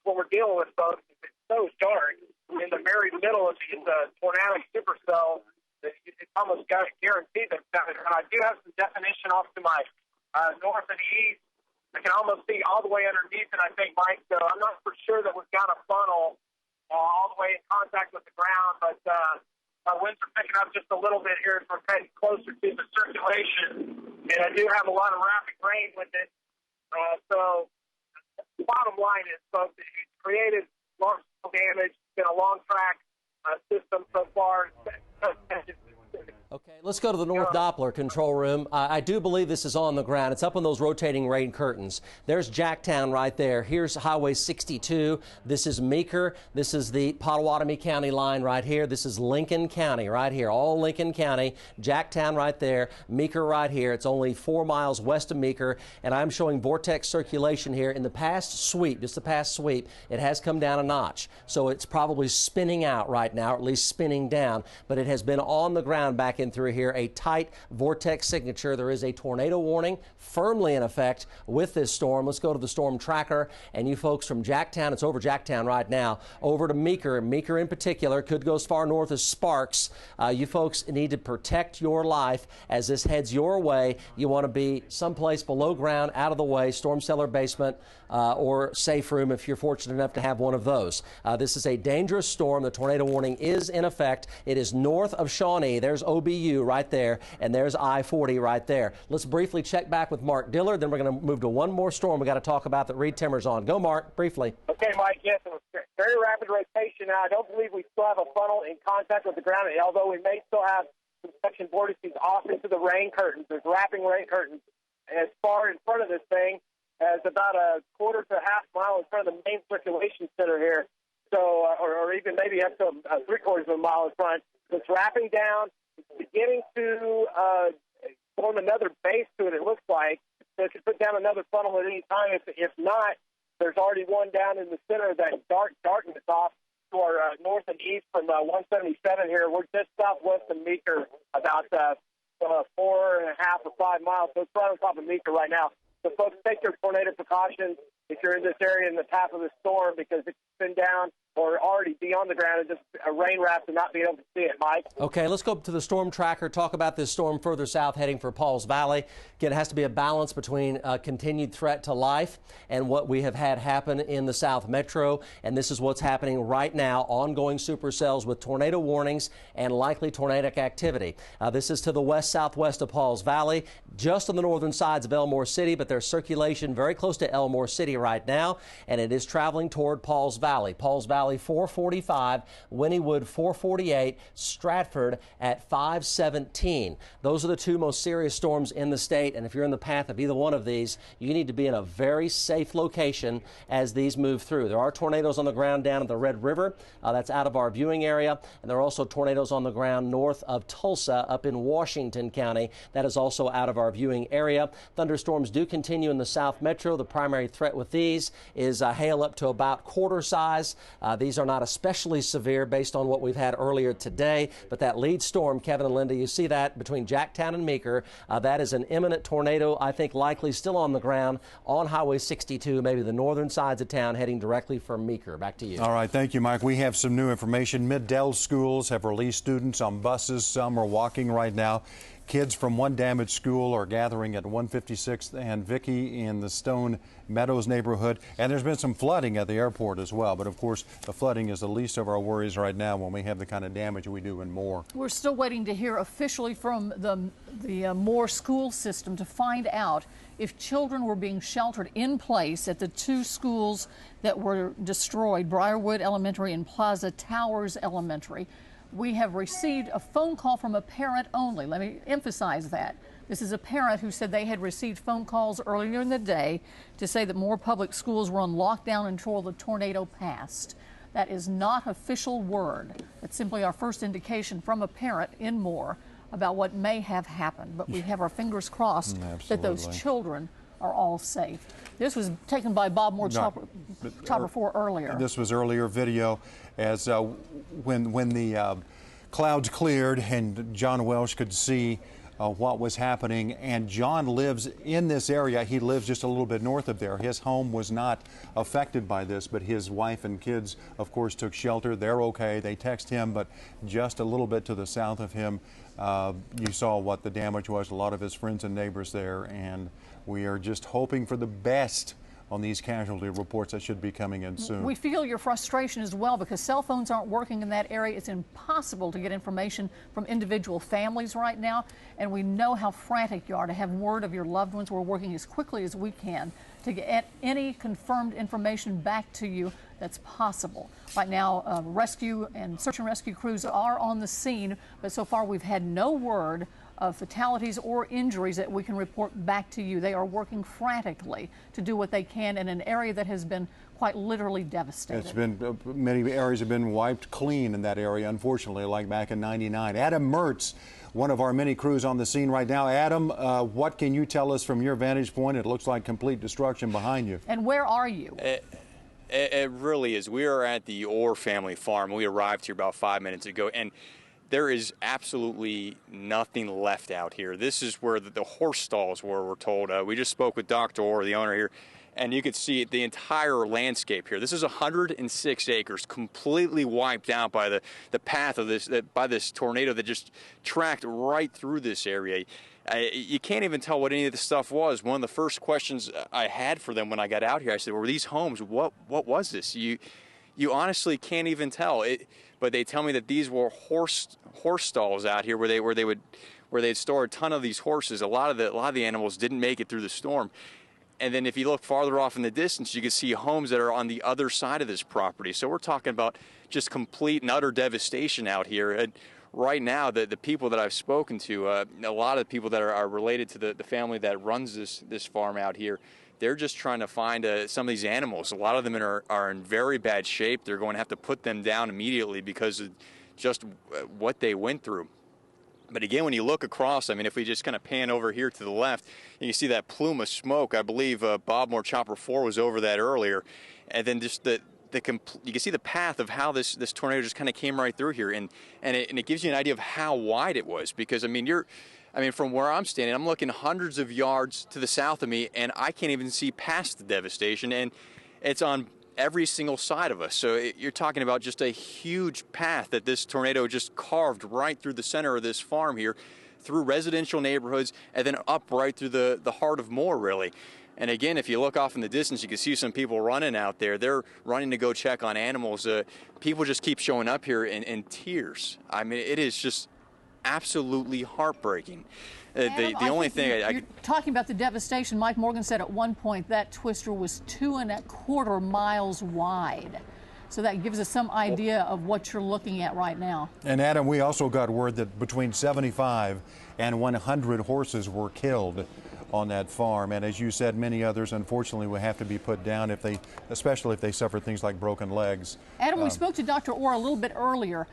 what we're dealing with, folks. It's so dark. In the very middle of these tornadic supercells, it's almost guaranteed that it's down there. And I do have some definition off to my north and east. I can almost see all the way underneath it, I think, Mike. So I'm not for sure that we've got a funnel all the way in contact with the ground, but our winds are picking up just a little bit here as we're getting closer to the circulation, and I do have a lot of rapid rain with it. So the bottom line is, folks, it's created large damage. It's been a long track system so far. Okay, let's go to the North Doppler control room. I do believe this is on the ground. It's up on those rotating rain curtains. There's Jacktown right there. Here's Highway 62. This is Meeker. This is the Pottawatomie County line right here. This is Lincoln County right here, all Lincoln County. Jacktown right there, Meeker right here. It's only 4 miles west of Meeker, and I'm showing vortex circulation here. In the past sweep, just the past sweep, it has come down a notch. So it's probably spinning out right now, or at least spinning down, but it has been on the ground back in through here, a tight vortex signature. There is a tornado warning firmly in effect with this storm. Let's go to the storm tracker, and you folks from Jacktown, it's over Jacktown right now, over to Meeker. Meeker in particular could go as far north as Sparks. You folks need to protect your life as this heads your way. You want to be someplace below ground, out of the way, storm cellar, basement, or safe room if you're fortunate enough to have one of those. This is a dangerous storm. The tornado warning is in effect. It is north of Shawnee. There's OBU right there, and there's I-40 right there. Let's briefly check back with Mark Dillard, then we're going to move to one more storm we got to talk about that Reed Timmer's on. Go, Mark, briefly. Okay, Mike, yes, it was very rapid rotation. Now, I don't believe we still have a funnel in contact with the ground, although we may still have some section vortices off into the rain curtains. There's wrapping rain curtains. And as far in front of this thing as about a quarter to a half mile in front of the main circulation center here. So, or even maybe up to 3/4 of a mile in front. It's wrapping down. It's beginning to form another base to it, it looks like. So it could put down another funnel at any time. If not, there's already one down in the center of that darkness off to our north and east from 177 here. We're just southwest of Meeker, about 4.5 or 5 miles. So it's right on top of Meeker right now. So folks, take your tornado precautions if you're in this area in the path of the storm, because it's been down or already be on the ground and just a rain wrap and not being able to see it, Mike. Okay, let's go to the storm tracker, talk about this storm further south heading for Pauls Valley. Again, it has to be a balance between a continued threat to life and what we have had happen in the South Metro. And this is what's happening right now, ongoing supercells with tornado warnings and likely tornadic activity. This is to the west-southwest of Pauls Valley, just on the northern sides of Elmore City, but there's circulation very close to Elmore City right now, and it is traveling toward Pauls Valley. Pauls Valley 445, Wynnewood 448, Stratford at 517. Those are the two most serious storms in the state, and if you're in the path of either one of these, you need to be in a very safe location as these move through. There are tornadoes on the ground down at the Red River. That's out of our viewing area, and there are also tornadoes on the ground north of Tulsa up in Washington County. That is also out of our viewing area. Thunderstorms do continue in the South Metro. The primary threat with these is hail up to about quarter size. These are not especially severe based on what we've had earlier today, but that lead storm, Kevin and Linda, you see that between Jacktown and Meeker. That is an imminent tornado, I think likely still on the ground on Highway 62, maybe the northern sides of town, heading directly for Meeker. Back to you. All right, thank you, Mike. We have some new information. Mid-Dell schools have released students on buses. Some are walking right now. Kids from one damaged school are gathering at 156th and Vicky in the Stone Meadows neighborhood. And there's been some flooding at the airport as well. But, of course, the flooding is the least of our worries right now when we have the kind of damage we do in Moore. We're still waiting to hear officially from the Moore school system to find out if children were being sheltered in place at the two schools that were destroyed, Briarwood Elementary and Plaza Towers Elementary. We have received a phone call from a parent only. Let me emphasize that. This is a parent who said they had received phone calls earlier in the day to say that Moore Public Schools were on lockdown until the tornado passed. That is not official word. It's simply our first indication from a parent in Moore about what may have happened. But we have our fingers crossed that those children are all safe. This was taken by Bob Moore Chopper 4 earlier. This was earlier video as when the clouds cleared and John Welsh could see what was happening. And John lives in this area. He lives just a little bit north of there. His home was not affected by this, but his wife and kids, of course, took shelter. They're okay. They text him, but just a little bit to the south of him, you saw what the damage was. A lot of his friends and neighbors there, and we are just hoping for the best on these casualty reports that should be coming in soon. We feel your frustration as well because cell phones aren't working in that area. It's impossible to get information from individual families right now, and we know how frantic you are to have word of your loved ones. We're working as quickly as we can to get any confirmed information back to you that's possible. Right now, rescue and search and rescue crews are on the scene, but so far we've had no word of fatalities or injuries that we can report back to you. They are working frantically to do what they can in an area that has been quite literally devastated. It's been, many areas have been wiped clean in that area, unfortunately, like back in '99. Adam Mertz, one of our many crews on the scene right now. Adam, what can you tell us from your vantage point? It looks like complete destruction behind you. And where are you? It really is. We are at the Orr family farm. We arrived here about 5 minutes ago, and there is absolutely nothing left out here. This is where the horse stalls were, we're told. We just spoke with Dr. Orr, the owner here, and you could see the entire landscape here. This is 106 acres, completely wiped out by the path of this tornado that just tracked right through this area. You can't even tell what any of this stuff was. One of the first questions I had for them when I got out here, I said, were these homes? What was this? You honestly can't even tell. But they tell me that these were horse stalls out here where they'd store a ton of these horses. A lot of the animals didn't make it through the storm. And then if you look farther off in the distance, you can see homes that are on the other side of this property. So we're talking about just complete and utter devastation out here. And right now, the people that I've spoken to, a lot of people that are related to the family that runs this farm out here, they're just trying to find some of these animals. A lot of them are in very bad shape. They're going to have to put them down immediately because of just what they went through. But again, when you look across, I mean, if we just kind of pan over here to the left, you can see that plume of smoke. I believe Bob Moore Chopper 4 was over that earlier. And then just you can see the path of how this tornado just kind of came right through here. And it gives you an idea of how wide it was. Because, I mean, from where I'm standing, I'm looking hundreds of yards to the south of me, and I can't even see past the devastation. And it's on every single side of us. So you're talking about just a huge path that this tornado just carved right through the center of this farm here, through residential neighborhoods, and then up right through the heart of Moore, really. And again, if you look off in the distance, you can see some people running out there. They're running to go check on animals. People just keep showing up here in tears. I mean, it is just absolutely heartbreaking. The only thing you're talking about the devastation. Mike Morgan said at one point that twister was 2.25 miles wide. So that gives us some idea of what you're looking at right now. And Adam, we also got word that between 75 and 100 horses were killed on that farm. And as you said, many others unfortunately will have to be put down especially if they suffer things like broken legs. Adam, we spoke to Dr. Orr a little bit earlier.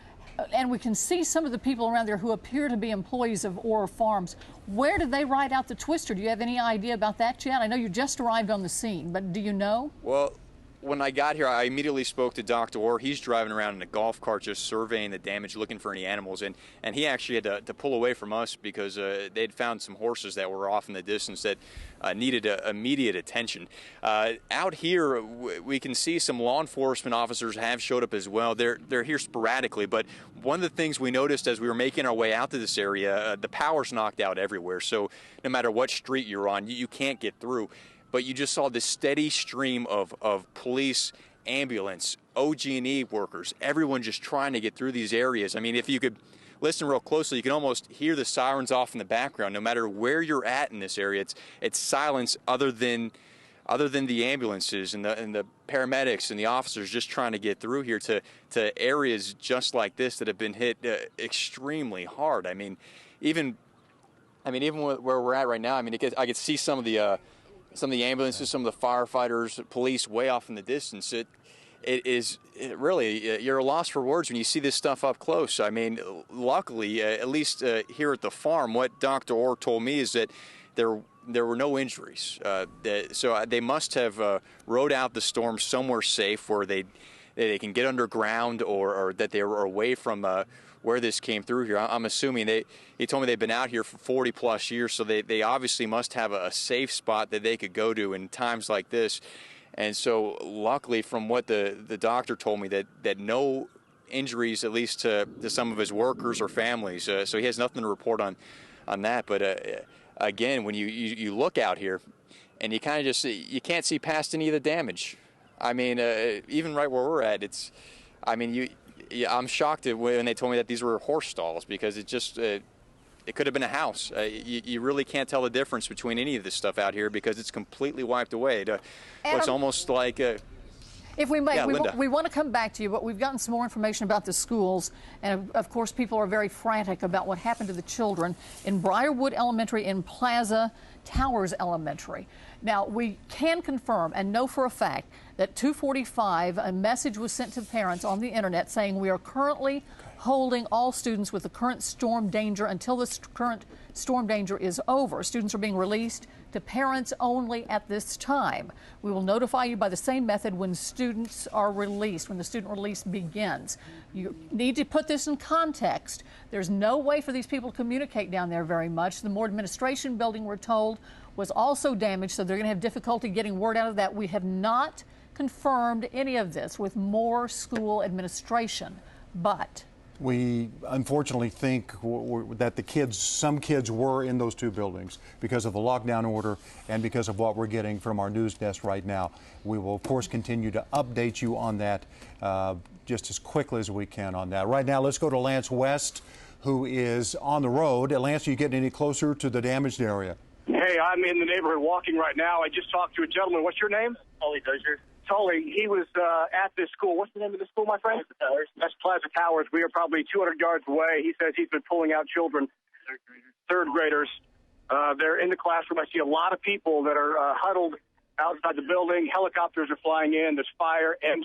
And we can see some of the people around there who appear to be employees of Orr Farms. Where did they ride out the twister? Do you have any idea about that yet? I know you just arrived on the scene, but do you know? Well, when I got here, I immediately spoke to Dr. Orr. He's driving around in a golf cart just surveying the damage, looking for any animals. And he actually had to pull away from us because they'd found some horses that were off in the distance that needed immediate attention. Out here, we can see some law enforcement officers have showed up as well. They're here sporadically, but one of the things we noticed as we were making our way out to this area, the power's knocked out everywhere. So no matter what street you're on, you can't get through. But you just saw this steady stream of police, ambulance, OG&E workers, everyone just trying to get through these areas. I mean, if you could listen real closely, you can almost hear the sirens off in the background. No matter where you're at in this area, it's silence other than the ambulances and the paramedics and the officers just trying to get through here to areas just like this that have been hit extremely hard. I mean, even where we're at right now, I mean, I could see some of the ambulances, some of the firefighters, police way off in the distance. It really, you're lost for words when you see this stuff up close. I mean, luckily, at least here at the farm, what Dr. Orr told me is that there were no injuries. So they must have rode out the storm somewhere safe where they can get underground or that they were away from where this came through here. I'm assuming he told me they've been out here for 40 plus years, so they obviously must have a safe spot that they could go to in times like this. And so luckily, from what the doctor told me, that no injuries, at least to some of his workers or families. So he has nothing to report on that. But again, when you look out here and you kind of you can't see past any of the damage. I mean, even right where we're at, I'm shocked when they told me that these were horse stalls because it could have been a house. You really can't tell the difference between any of this stuff out here because it's completely wiped away. It's almost like if we may, yeah, we want to come back to you, but we've gotten some more information about the schools. And, of course, people are very frantic about what happened to the children in Briarwood Elementary and Plaza Towers Elementary. Now, we can confirm and know for a fact that 2:45, a message was sent to parents on the internet saying we are currently holding all students with the current storm danger until the current storm danger is over. Students are being released to parents only at this time. We will notify you by the same method when students are released, when the student release begins. You need to put this in context. There's no way for these people to communicate down there very much. The Moore Administration Building, we're told, was also damaged, so they're going to have difficulty getting word out of that. We have not confirmed any of this with Moore School Administration, but we unfortunately think that some kids were in those two buildings because of the lockdown order and because of what we're getting from our news desk right now. We will, of course, continue to update you on that just as quickly as we can on that. Right now, let's go to Lance West, who is on the road. Lance, are you getting any closer to the damaged area? Hey, I'm in the neighborhood walking right now. I just talked to a gentleman. What's your name? Ollie Dozier. Tully, he was at this school. What's the name of the school, my friend? Plaza Towers. That's Plaza Towers. We are probably 200 yards away. He says he's been pulling out children, third graders. They're in the classroom. I see a lot of people that are huddled outside the building. Helicopters are flying in. There's fire and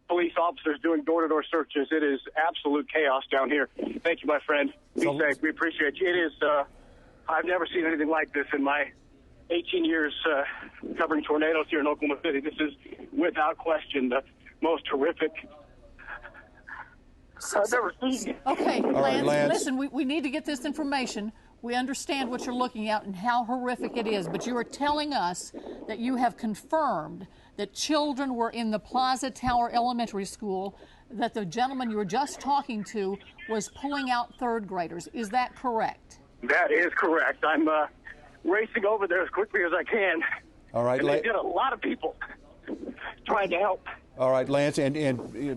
police officers doing door-to-door searches. It is absolute chaos down here. Thank you, my friend. Be safe. We appreciate you. It is, I've never seen anything like this in my 18 years covering tornadoes here in Oklahoma City. This is, without question, the most horrific I've ever seen. Okay, right, Lance. Listen, we need to get this information. We understand what you're looking at and how horrific it is, but you are telling us that you have confirmed that children were in the Plaza Tower Elementary School, that the gentleman you were just talking to was pulling out third graders. Is that correct? That is correct. I'm racing over there as quickly as I can. All right, and they did a lot of people trying to help. All right, Lance, and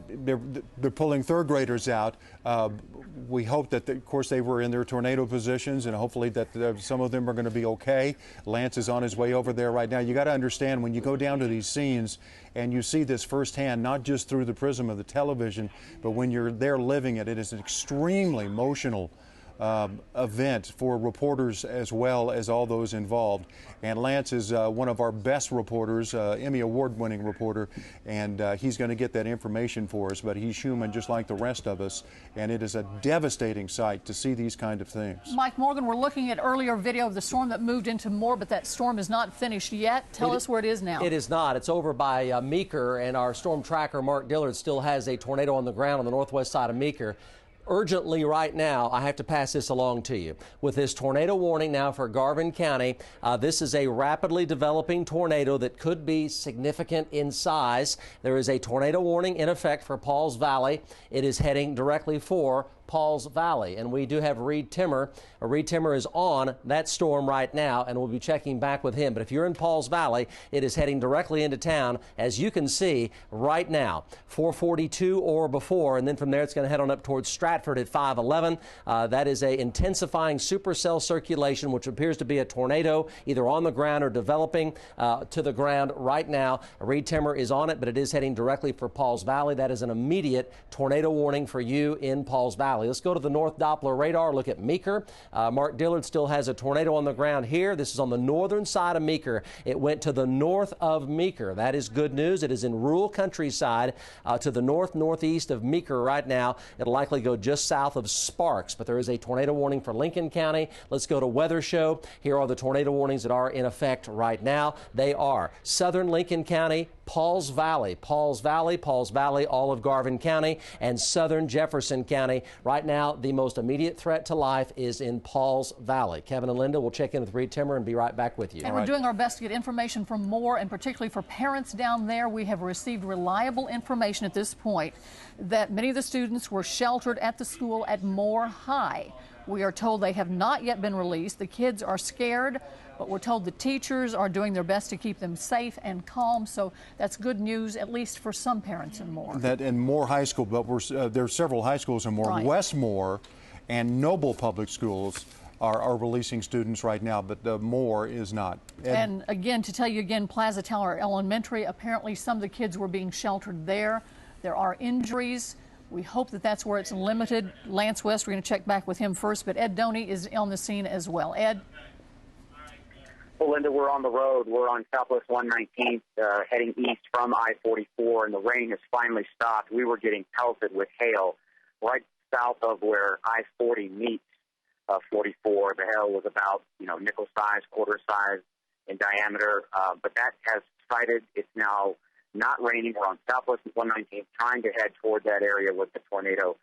they're pulling third graders out. We hope that, of course, they were in their tornado positions, and hopefully that some of them are going to be okay. Lance is on his way over there right now. You got to understand, when you go down to these scenes and you see this firsthand, not just through the prism of the television, but when you're there living it, it is an extremely emotional event for reporters as well as all those involved. And Lance is one of our best reporters, Emmy Award-winning reporter, and he's going to get that information for us. But he's human just like the rest of us, and it is a devastating sight to see these kind of things. Mike Morgan, we're looking at earlier video of the storm that moved into Moore, but that storm is not finished yet. Tell us where it is now. It is not. It's over by Meeker, and our storm tracker, Mark Dillard, still has a tornado on the ground on the northwest side of Meeker. Urgently right now, I have to pass this along to you. With this tornado warning now for Garvin County, this is a rapidly developing tornado that could be significant in size. There is a tornado warning in effect for Pauls Valley. It is heading directly for Pauls Valley, and we do have Reed Timmer. Reed Timmer is on that storm right now, and we'll be checking back with him. But if you're in Pauls Valley, it is heading directly into town, as you can see right now, 442 or before, and then from there it's going to head on up towards Stratford at 511. That is a intensifying supercell circulation, which appears to be a tornado either on the ground or developing to the ground right now. Reed Timmer is on it, but it is heading directly for Pauls Valley. That is an immediate tornado warning for you in Pauls Valley. Let's go to the North Doppler radar, look at Meeker. Mark Dillard still has a tornado on the ground here. This is on the northern side of Meeker. It went to the north of Meeker. That is good news. It is in rural countryside to the northeast of Meeker right now. It'll likely go just south of Sparks, but there is a tornado warning for Lincoln County. Let's go to Weather Show. Here are the tornado warnings that are in effect right now. They are southern Lincoln County, Pauls Valley, all of Garvin County, and southern Jefferson County. Right now, the most immediate threat to life is in Pauls Valley. Kevin and Linda will check in with Reed Timmer and be right back with you. And we're doing our best to get information from Moore, and particularly for parents down there. We have received reliable information at this point that many of the students were sheltered at the school at Moore High. We are told they have not yet been released. The kids are scared, but we're told the teachers are doing their best to keep them safe and calm. So that's good news, at least for some parents in Moore. That in Moore High School, but there are several high schools in Moore. Right. Westmore and Noble Public Schools are releasing students right now, but Moore is not. And again, to tell you again, Plaza Tower Elementary, apparently some of the kids were being sheltered there. There are injuries. We hope that that's where it's limited. Lance West, we're going to check back with him first, but Ed Doney is on the scene as well. Ed? Well, Linda, we're on the road. We're on Southwest 119th, heading east from I-44, and the rain has finally stopped. We were getting pelted with hail right south of where I-40 meets 44. The hail was about, nickel size, quarter size in diameter, but that has subsided. It's now not raining. We're on Southwest 119th, trying to head toward that area where the tornado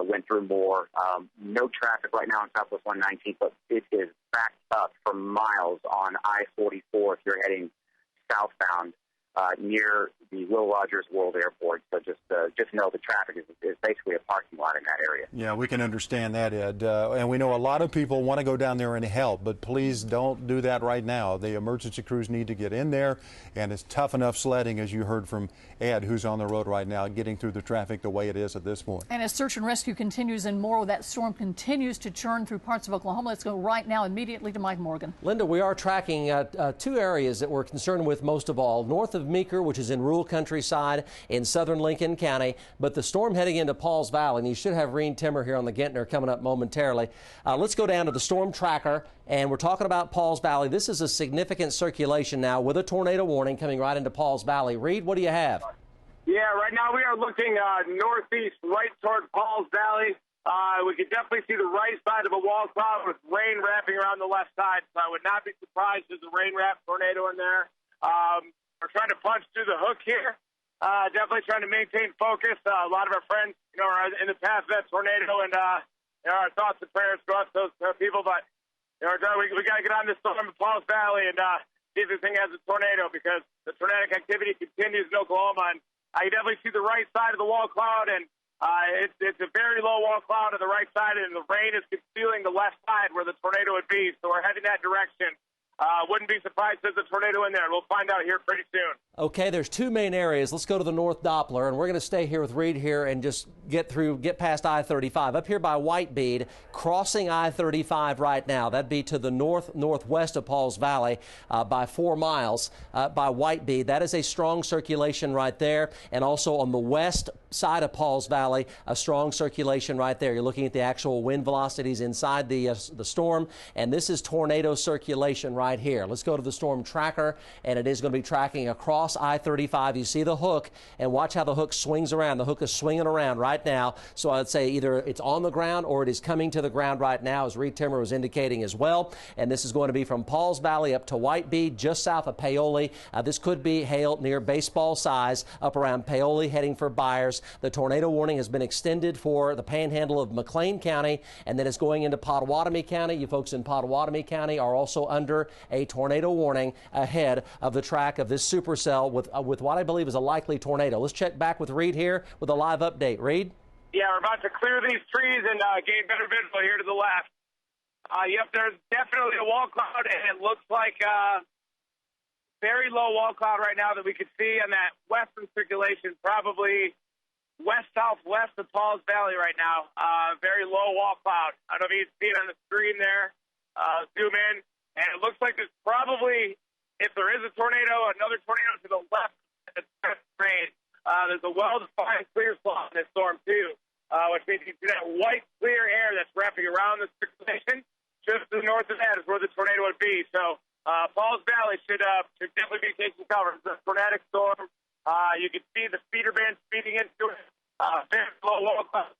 went through Moore. No traffic right now on Southwest 119th, but it is backed up for miles on I-44 if you're heading southbound near the Will Rogers World Airport. So just know the traffic is basically a parking lot in that area. Yeah, we can understand that, Ed. And we know a lot of people want to go down there and help, but please don't do that right now. The emergency crews need to get in there, and it's tough enough sledding, as you heard from Ed, who's on the road right now, getting through the traffic the way it is at this point. And as search and rescue continues in Moore, that storm continues to churn through parts of Oklahoma. Let's go right now immediately to Mike Morgan. Linda, we are tracking two areas that we're concerned with most of all. North of of Meeker, which is in rural countryside in southern Lincoln County. But the storm heading into Pauls Valley, and you should have Reen Timmer here on the Gentner coming up momentarily. Let's go down to the storm tracker, and we're talking about Pauls Valley. This is a significant circulation now with a tornado warning coming right into Pauls Valley. Reed, what do you have? Yeah, right now we are looking northeast, right toward Pauls Valley. We could definitely see the right side of a wall cloud with rain wrapping around the left side. So I would not be surprised if there's a rain-wrapped tornado in there. We're trying to punch through the hook here. Definitely trying to maintain focus. A lot of our friends, are in the path of that tornado, and our thoughts and prayers go out to those people. But we got to get on this storm in Pauls Valley and see if this thing has a tornado, because the tornadic activity continues in Oklahoma. And I can definitely see the right side of the wall cloud, and it's a very low wall cloud on the right side, and the rain is concealing the left side where the tornado would be. So we're heading that direction. Wouldn't be surprised if there's a tornado in there. We'll find out here pretty soon. Okay, there's two main areas. Let's go to the North Doppler, and we're going to stay here with Reed here and just get past I-35. Up here by White Bead, crossing I-35 right now. That'd be to the northwest of Pauls Valley by 4 miles by White Bead. That is a strong circulation right there. And also on the west side of Pauls Valley, a strong circulation right there. You're looking at the actual wind velocities inside the storm, and this is tornado circulation right here. Let's go to the storm tracker, and it is going to be tracking across I-35. You see the hook, and watch how the hook swings around. The hook is swinging around right now, so I'd say either it's on the ground or it is coming to the ground right now, as Reed Timmer was indicating as well. And this is going to be from Pauls Valley up to White Bead, just south of Paoli. This could be hail near baseball size up around Paoli, heading for Byers. The tornado warning has been extended for the panhandle of McLean County, and then it's going into Pottawatomie County. You folks in Pottawatomie County are also under a tornado warning ahead of the track of this supercell with what I believe is a likely tornado. Let's check back with Reed here with a live update. Reed? Yeah, we're about to clear these trees and gain better visual here to the left. Yep, there's definitely a wall cloud, and it looks like very low wall cloud right now that we could see on that western circulation, probably west-southwest of Pauls Valley right now. Very low wall cloud. I don't know if you can see it on the screen there. Zoom in, and it looks like there's probably, if there is a tornado, another tornado to the left. There's a well-defined clear slot in this storm, too, which means you see that white, clear air that's wrapping around the circulation. Just to the north of that is where the tornado would be. So Pauls Valley should definitely be taking cover. It's a tornadic storm. You can see the speeder band speeding into it. Very low wall cloud.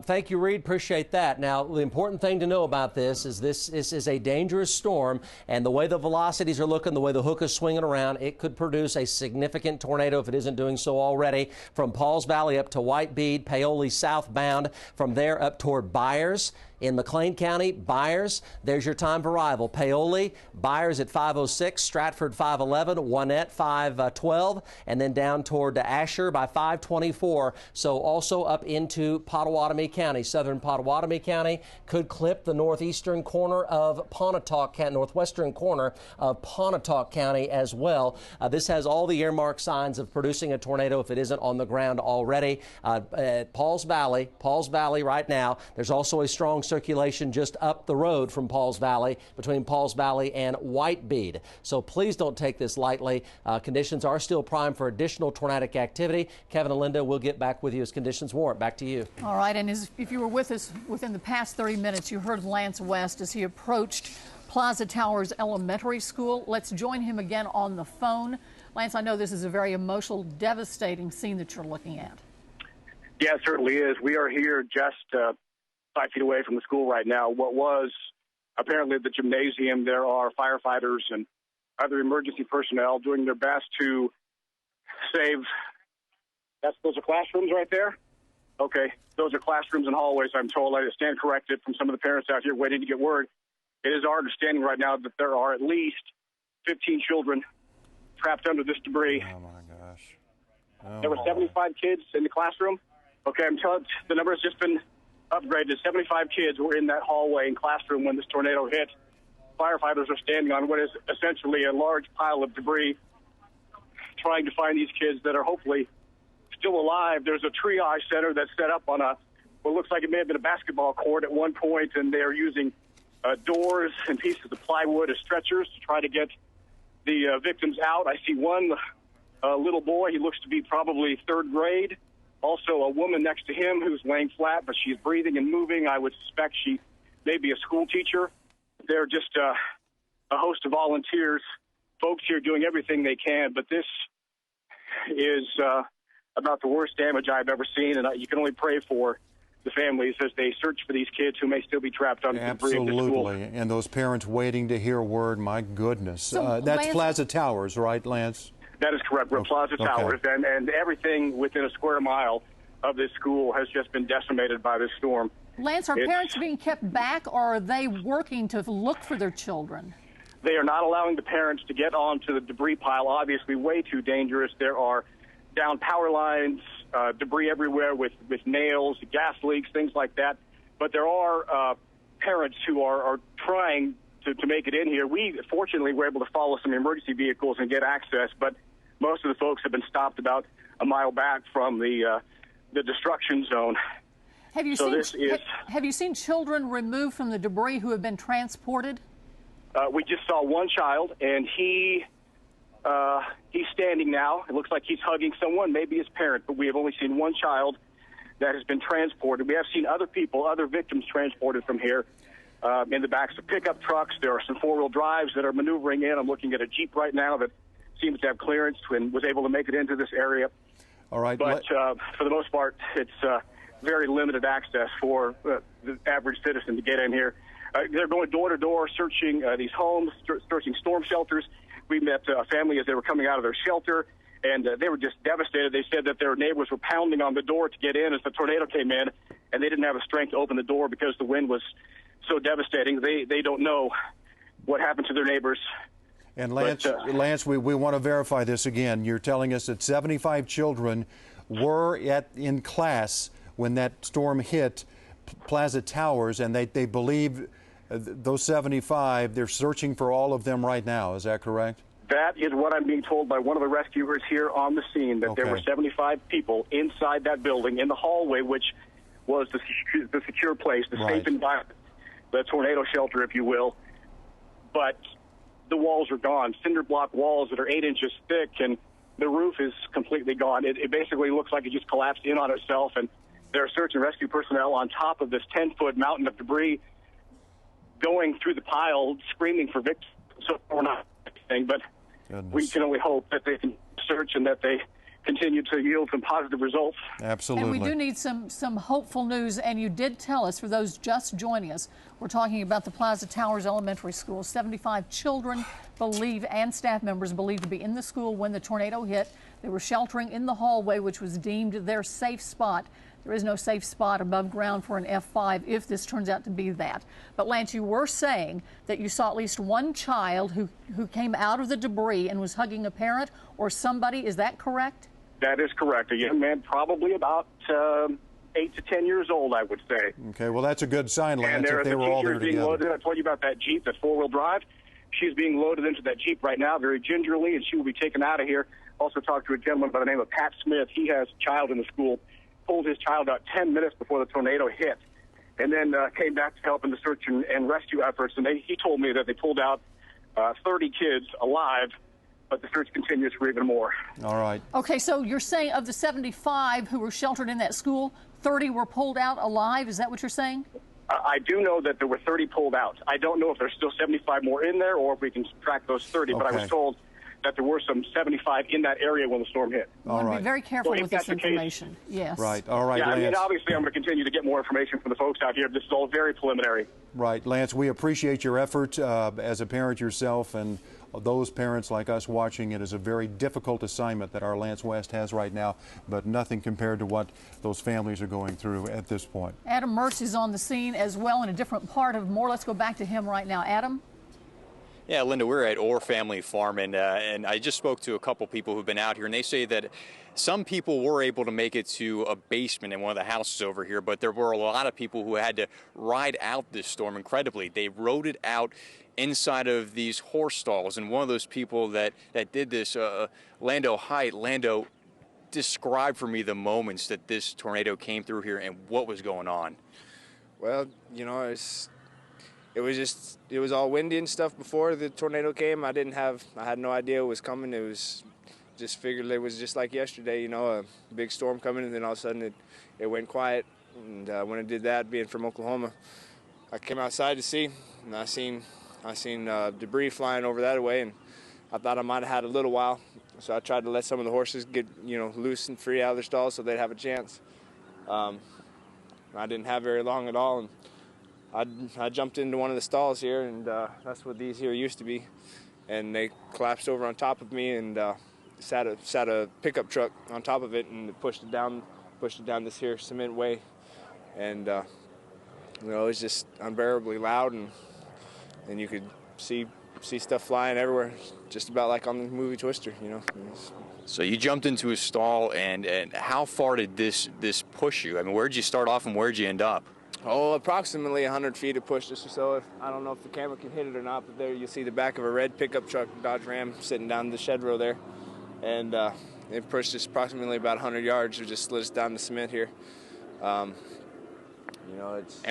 Thank you, Reed. Appreciate that. Now, the important thing to know about this is a dangerous storm, and the way the velocities are looking, the way the hook is swinging around, it could produce a significant tornado if it isn't doing so already. From Pauls Valley up to White Bead, Paoli southbound, from there up toward Byers. In McLean County, Byers, there's your time of arrival. Paoli, Byers at 5:06, Stratford 5:11, Wanette 5:12, and then down toward Asher by 5:24. So also up into Pottawatomie County. Southern Pottawatomie County could clip the northeastern corner of Pontotoc County, northwestern corner of Pontotoc County as well. This has all the earmark signs of producing a tornado if it isn't on the ground already. At Pauls Valley right now, there's also a strong circulation just up the road from Pauls Valley, between Pauls Valley and White Bead. So please don't take this lightly. Conditions are still prime for additional tornadic activity. Kevin and Linda, we'll get back with you as conditions warrant. Back to you. All right, and if you were with us within the past 30 minutes, you heard Lance West as he approached Plaza Towers Elementary School. Let's join him again on the phone. Lance, I know this is a very emotional, devastating scene that you're looking at. Yeah, it certainly is. We are here just 5 feet away from the school right now. What was apparently the gymnasium, there are firefighters and other emergency personnel doing their best to save. Those are classrooms right there? Okay, those are classrooms and hallways, I'm told. I stand corrected from some of the parents out here waiting to get word. It is our understanding right now that there are at least 15 children trapped under this debris. Oh, my gosh. There were 75 kids in the classroom. Okay, I'm telling you, the number has just been upgraded. 75 kids were in that hallway and classroom when this tornado hit. Firefighters are standing on what is essentially a large pile of debris, trying to find these kids that are hopefully still alive. There's a triage center that's set up on what looks like it may have been a basketball court at one point, and they're using doors and pieces of plywood as stretchers to try to get the victims out. I see one little boy. He looks to be probably third grade. Also, a woman next to him who's laying flat, but she's breathing and moving. I would suspect she may be a school teacher. They're just a host of volunteers, folks here doing everything they can. But this is about the worst damage I've ever seen, and you can only pray for the families as they search for these kids who may still be trapped under the debris of the school. Absolutely, and those parents waiting to hear word, my goodness. So, that's Lance, Plaza Towers, right, Lance? That is correct. We're at Plaza Towers, and everything within a square mile of this school has just been decimated by this storm. Lance, are parents being kept back, or are they working to look for their children? They are not allowing the parents to get onto the debris pile, obviously way too dangerous. There are down power lines, debris everywhere with nails, gas leaks, things like that. But there are parents who are trying to make it in here. We, fortunately, were able to follow some emergency vehicles and get access, but most of the folks have been stopped about a mile back from the destruction zone. Have you seen children removed from the debris who have been transported? We just saw one child, and he's standing now. It looks like he's hugging someone, maybe his parent, but we have only seen one child that has been transported. We have seen other people, other victims transported from here in the backs of pickup trucks. There are some four-wheel drives that are maneuvering in. I'm looking at a Jeep right now that seems to have clearance and was able to make it into this area. All right. But for the most part, it's very limited access for the average citizen to get in here. They're going door to door, searching these homes, searching storm shelters. We met a family as they were coming out of their shelter, and they were just devastated. They said that their neighbors were pounding on the door to get in as the tornado came in, and they didn't have the strength to open the door because the wind was so devastating. They don't know what happened to their neighbors. And Lance, we want to verify this again. You're telling us that 75 children were in class when that storm hit Plaza Towers, and they believe those 75, they're searching for all of them right now. Is that correct? That is what I'm being told by one of the rescuers here on the scene, that there were 75 people inside that building in the hallway, which was the secure place, the safe environment, the tornado shelter, if you will. But the walls are gone, cinder block walls that are 8 inches thick, and the roof is completely gone. It basically looks like it just collapsed in on itself, and there are search and rescue personnel on top of this 10-foot mountain of debris going through the pile, screaming for victims. So we're not anything, but we can only hope that they can search and that they continue to yield some positive results. Absolutely. And we do need some hopeful news, and you did tell us, for those just joining us, we're talking about the Plaza Towers Elementary School. 75 children believed, and staff members believed, to be in the school when the tornado hit. They were sheltering in the hallway, which was deemed their safe spot. There is no safe spot above ground for an F5 if this turns out to be that. But Lance, you were saying that you saw at least one child who came out of the debris and was hugging a parent or somebody. Is that correct? That is correct. A young man, probably about 8 to 10 years old, I would say. Okay, well, that's a good sign, Lance, if they were all there together. Loaded. I told you about that Jeep, that four-wheel drive. She's being loaded into that Jeep right now very gingerly, and she will be taken out of here. Also talked to a gentleman by the name of Pat Smith. He has a child in the school. Pulled his child out 10 minutes before the tornado hit, and then came back to help in the search and rescue efforts. And he told me that they pulled out 30 kids alive, but the search continues for even more. All right. Okay, so you're saying of the 75 who were sheltered in that school, 30 were pulled out alive? Is that what you're saying? I do know that there were 30 pulled out. I don't know if there's still 75 more in there or if we can track those 30, but I was told that there were some 75 in that area when the storm hit. You want to be very careful with this information. Yes. Right. All right, yeah, Lance. I mean, obviously, I'm going to continue to get more information from the folks out here. This is all very preliminary. Right. Lance, we appreciate your effort as a parent yourself, and those parents like us watching. It is a very difficult assignment that our Lance West has right now, but nothing compared to what those families are going through at this point. Adam Mertz is on the scene as well in a different part of Moore. Let's go back to him right now. Adam? Yeah, Linda, we're at Orr Family Farm, and I just spoke to a couple people who've been out here, and they say that some people were able to make it to a basement in one of the houses over here, but there were a lot of people who had to ride out this storm incredibly. They rode it out inside of these horse stalls, and one of those people that did this, Lando Height, Lando, describe for me the moments that this tornado came through here and what was going on. Well, you know, it was all windy and stuff before the tornado came. I had no idea it was coming. It was just figured it was just like yesterday, a big storm coming, and then all of a sudden it went quiet. And when it did that, being from Oklahoma, I came outside to see, and I seen debris flying over that way, and I thought I might have had a little while. So I tried to let some of the horses get, loose and free out of their stalls so they'd have a chance. I didn't have very long at all, and I jumped into one of the stalls here, and that's what these here used to be. And they collapsed over on top of me, and sat a pickup truck on top of it, and it pushed it down this here cement way. And it was just unbearably loud, and you could see stuff flying everywhere, just about like on the movie Twister, So you jumped into a stall, and how far did this push you? I mean, where'd you start off and where'd you end up? Oh, approximately 100 feet it pushed us or so. I don't know if the camera can hit it or not, but there you see the back of a red pickup truck, Dodge Ram, sitting down the shed row there. And it pushed us approximately about 100 yards. It just slid us down the cement here. And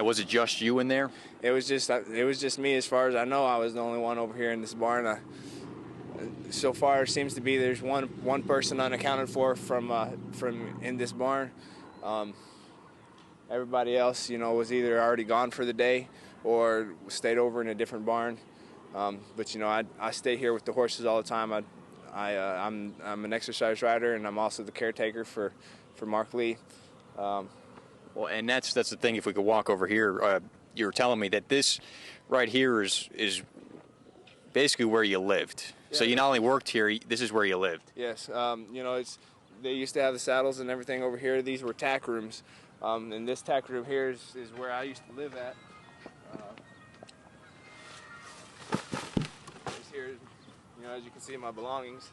was it just you in there? It was just me. As far as I know, I was the only one over here in this barn. So far, it seems to be there's one person unaccounted for from in this barn. Everybody else, was either already gone for the day or stayed over in a different barn. But I stay here with the horses all the time. I'm an exercise rider, and I'm also the caretaker for Mark Lee. Well, and that's the thing. If we could walk over here, you were telling me that this right here is basically where you lived. Yeah. So you not only worked here, this is where you lived. Yes. They used to have the saddles and everything over here. These were tack rooms, and this tack room here is where I used to live at. Here, as you can see, my belongings,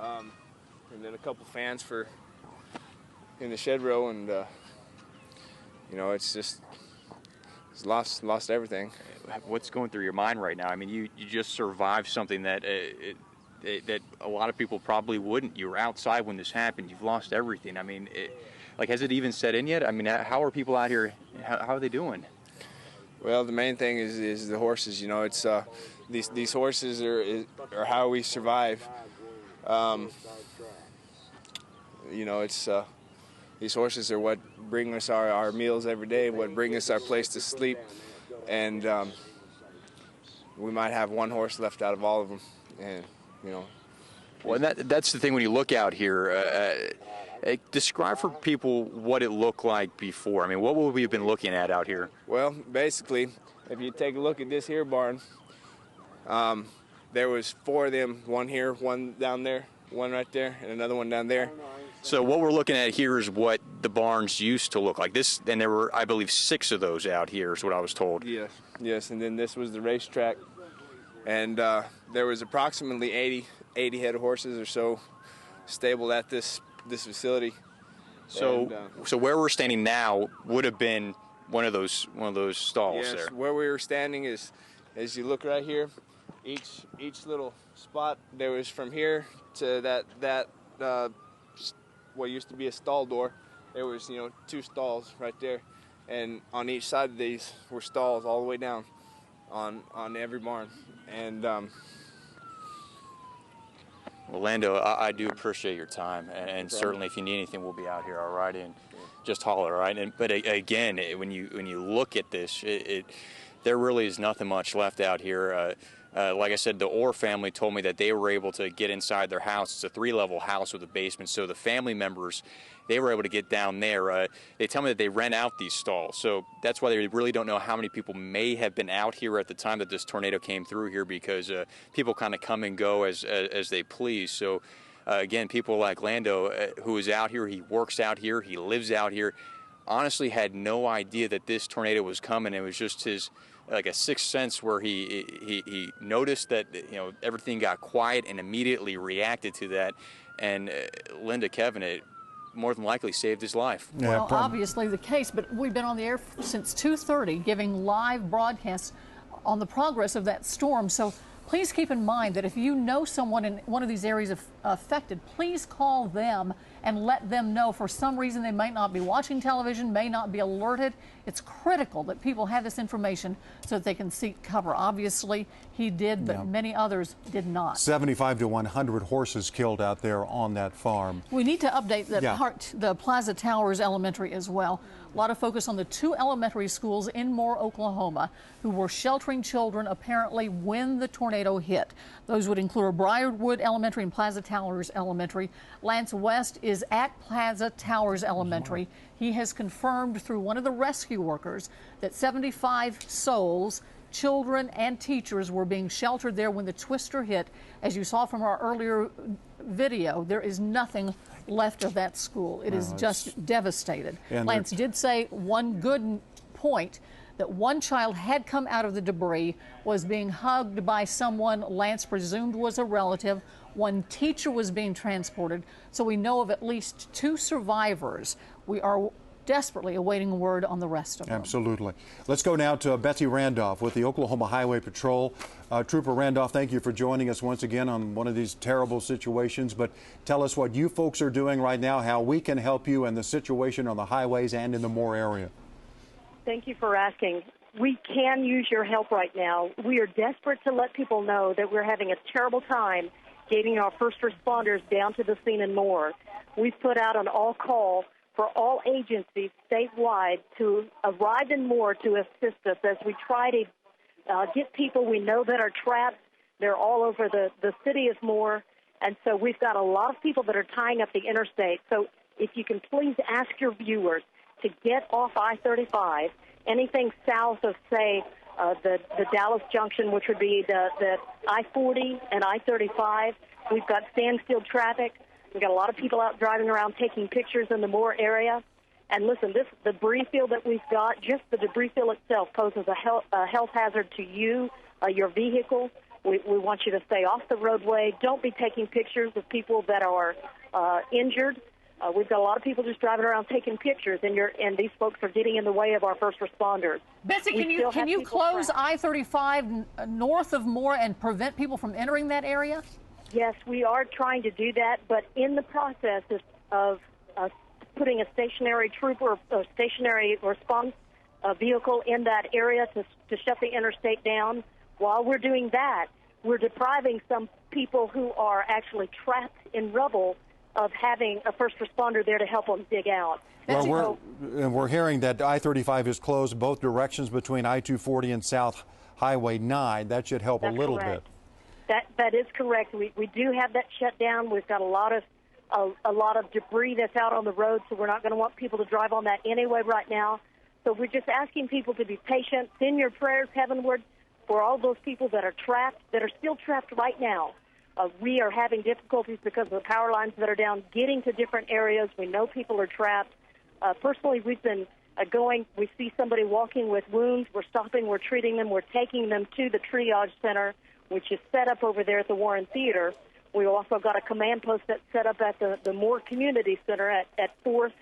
and then a couple fans in the shed row, and it's lost everything. What's going through your mind right now? I mean, you just survived something that that a lot of people probably wouldn't. You were outside when this happened. You've lost everything. I mean, has it even set in yet? I mean, how are people out here? How are they doing? Well, the main thing is the horses. It's these horses are how we survive. These horses are what bring us our meals every day, what bring us our place to sleep, and we might have one horse left out of all of them, and Well, and that's the thing when you look out here. Describe for people what it looked like before. I mean, what would we have been looking at out here? Well, basically, if you take a look at this here barn, there was 4 of them, one here, one down there, one right there, and another one down there. So what we're looking at here is what the barns used to look like. This, and there were, I believe, 6 of those out here is what I was told. Yes, and then this was the racetrack, and there was approximately 80 head of horses or so stabled at this facility. So, so where we're standing now would have been one of those stalls. Yes, there. Where we were standing is, as you look right here, each little spot, there was from here to that what used to be a stall door. There was 2 stalls right there, and on each side of these were stalls all the way down on every barn. And well, Lando, I do appreciate your time, and certainly if you need anything, we'll be out here, all right? And just holler, all right? But again, when you look at this, there really is nothing much left out here. Like I said, the Orr family told me that they were able to get inside their house. It's a 3-level house with a basement, so the family members, they were able to get down there. They tell me that they rent out these stalls, so that's why they really don't know how many people may have been out here at the time that this tornado came through here, because people kind of come and go as they please. So again, people like Lando, who is out here, he works out here, he lives out here, honestly had no idea that this tornado was coming. It was just his like a sixth sense, where he noticed that everything got quiet and immediately reacted to that. And Linda, Kevin, it more than likely saved his life. Well, obviously the case, but we've been on the air since 2:30 giving live broadcasts on the progress of that storm. So please keep in mind that if you know someone in one of these areas affected, please call them and let them know. For some reason, they might not be watching television, may not be alerted. It's critical that people have this information so that they can seek cover. Obviously, he did, but many others did not. 75 to 100 horses killed out there on that farm. We need to update the Plaza Towers Elementary as well. A lot of focus on the 2 elementary schools in Moore, Oklahoma, who were sheltering children apparently when the tornado hit. Those would include Briarwood Elementary and Plaza Towers Elementary. Lance West is at Plaza Towers Elementary. He has confirmed through one of the rescue workers that 75 souls, children and teachers, were being sheltered there when the twister hit. As you saw from our earlier video, there is nothing left of that school. It is just devastated. Lance did say one good point, that one child had come out of the debris, was being hugged by someone Lance presumed was a relative. One teacher was being transported. So we know of at least 2 survivors. We are desperately awaiting word on the rest of them. Absolutely. Let's go now to Betsy Randolph with the Oklahoma Highway Patrol. Trooper Randolph, thank you for joining us once again on one of these terrible situations. But tell us what you folks are doing right now, how we can help you, and the situation on the highways and in the Moore area. Thank you for asking. We can use your help right now. We are desperate to let people know that we're having a terrible time getting our first responders down to the scene in Moore. We've put out an all-call for all agencies statewide to arrive in Moore to assist us as we try to get people we know that are trapped. They're all over the city of Moore, and so we've got a lot of people that are tying up the interstate. So if you can please ask your viewers to get off I-35, anything south of, say, the Dallas Junction, which would be the I-40 and I-35. We've got standstill traffic. We've got a lot of people out driving around taking pictures in the Moore area. And listen, this debris field that we've got, just the debris field itself poses a health hazard to you, your vehicle. We want you to stay off the roadway. Don't be taking pictures of people that are injured. We've got a lot of people just driving around taking pictures, and these folks are getting in the way of our first responders. Betsy, can you close I-35 north of Moore and prevent people from entering that area? Yes, we are trying to do that, but in the process of putting a stationary trooper or stationary response vehicle in that area to shut the interstate down, while we're doing that, we're depriving some people who are actually trapped in rubble of having a first responder there to help them dig out. Well, we're hearing that I-35 is closed both directions between I-240 and South Highway 9. That should help a little bit. That is correct. We do have that shut down. We've got a lot of debris that's out on the road, so we're not going to want people to drive on that anyway right now. So we're just asking people to be patient. Send your prayers heavenward for all those people that are trapped, that are still trapped right now. We are having difficulties because of the power lines that are down, getting to different areas. We know people are trapped. Personally, we've been going. We see somebody walking with wounds. We're stopping. We're treating them. We're taking them to the triage center, which is set up over there at the Warren Theater. We also got a command post that's set up at the Moore Community Center at 4th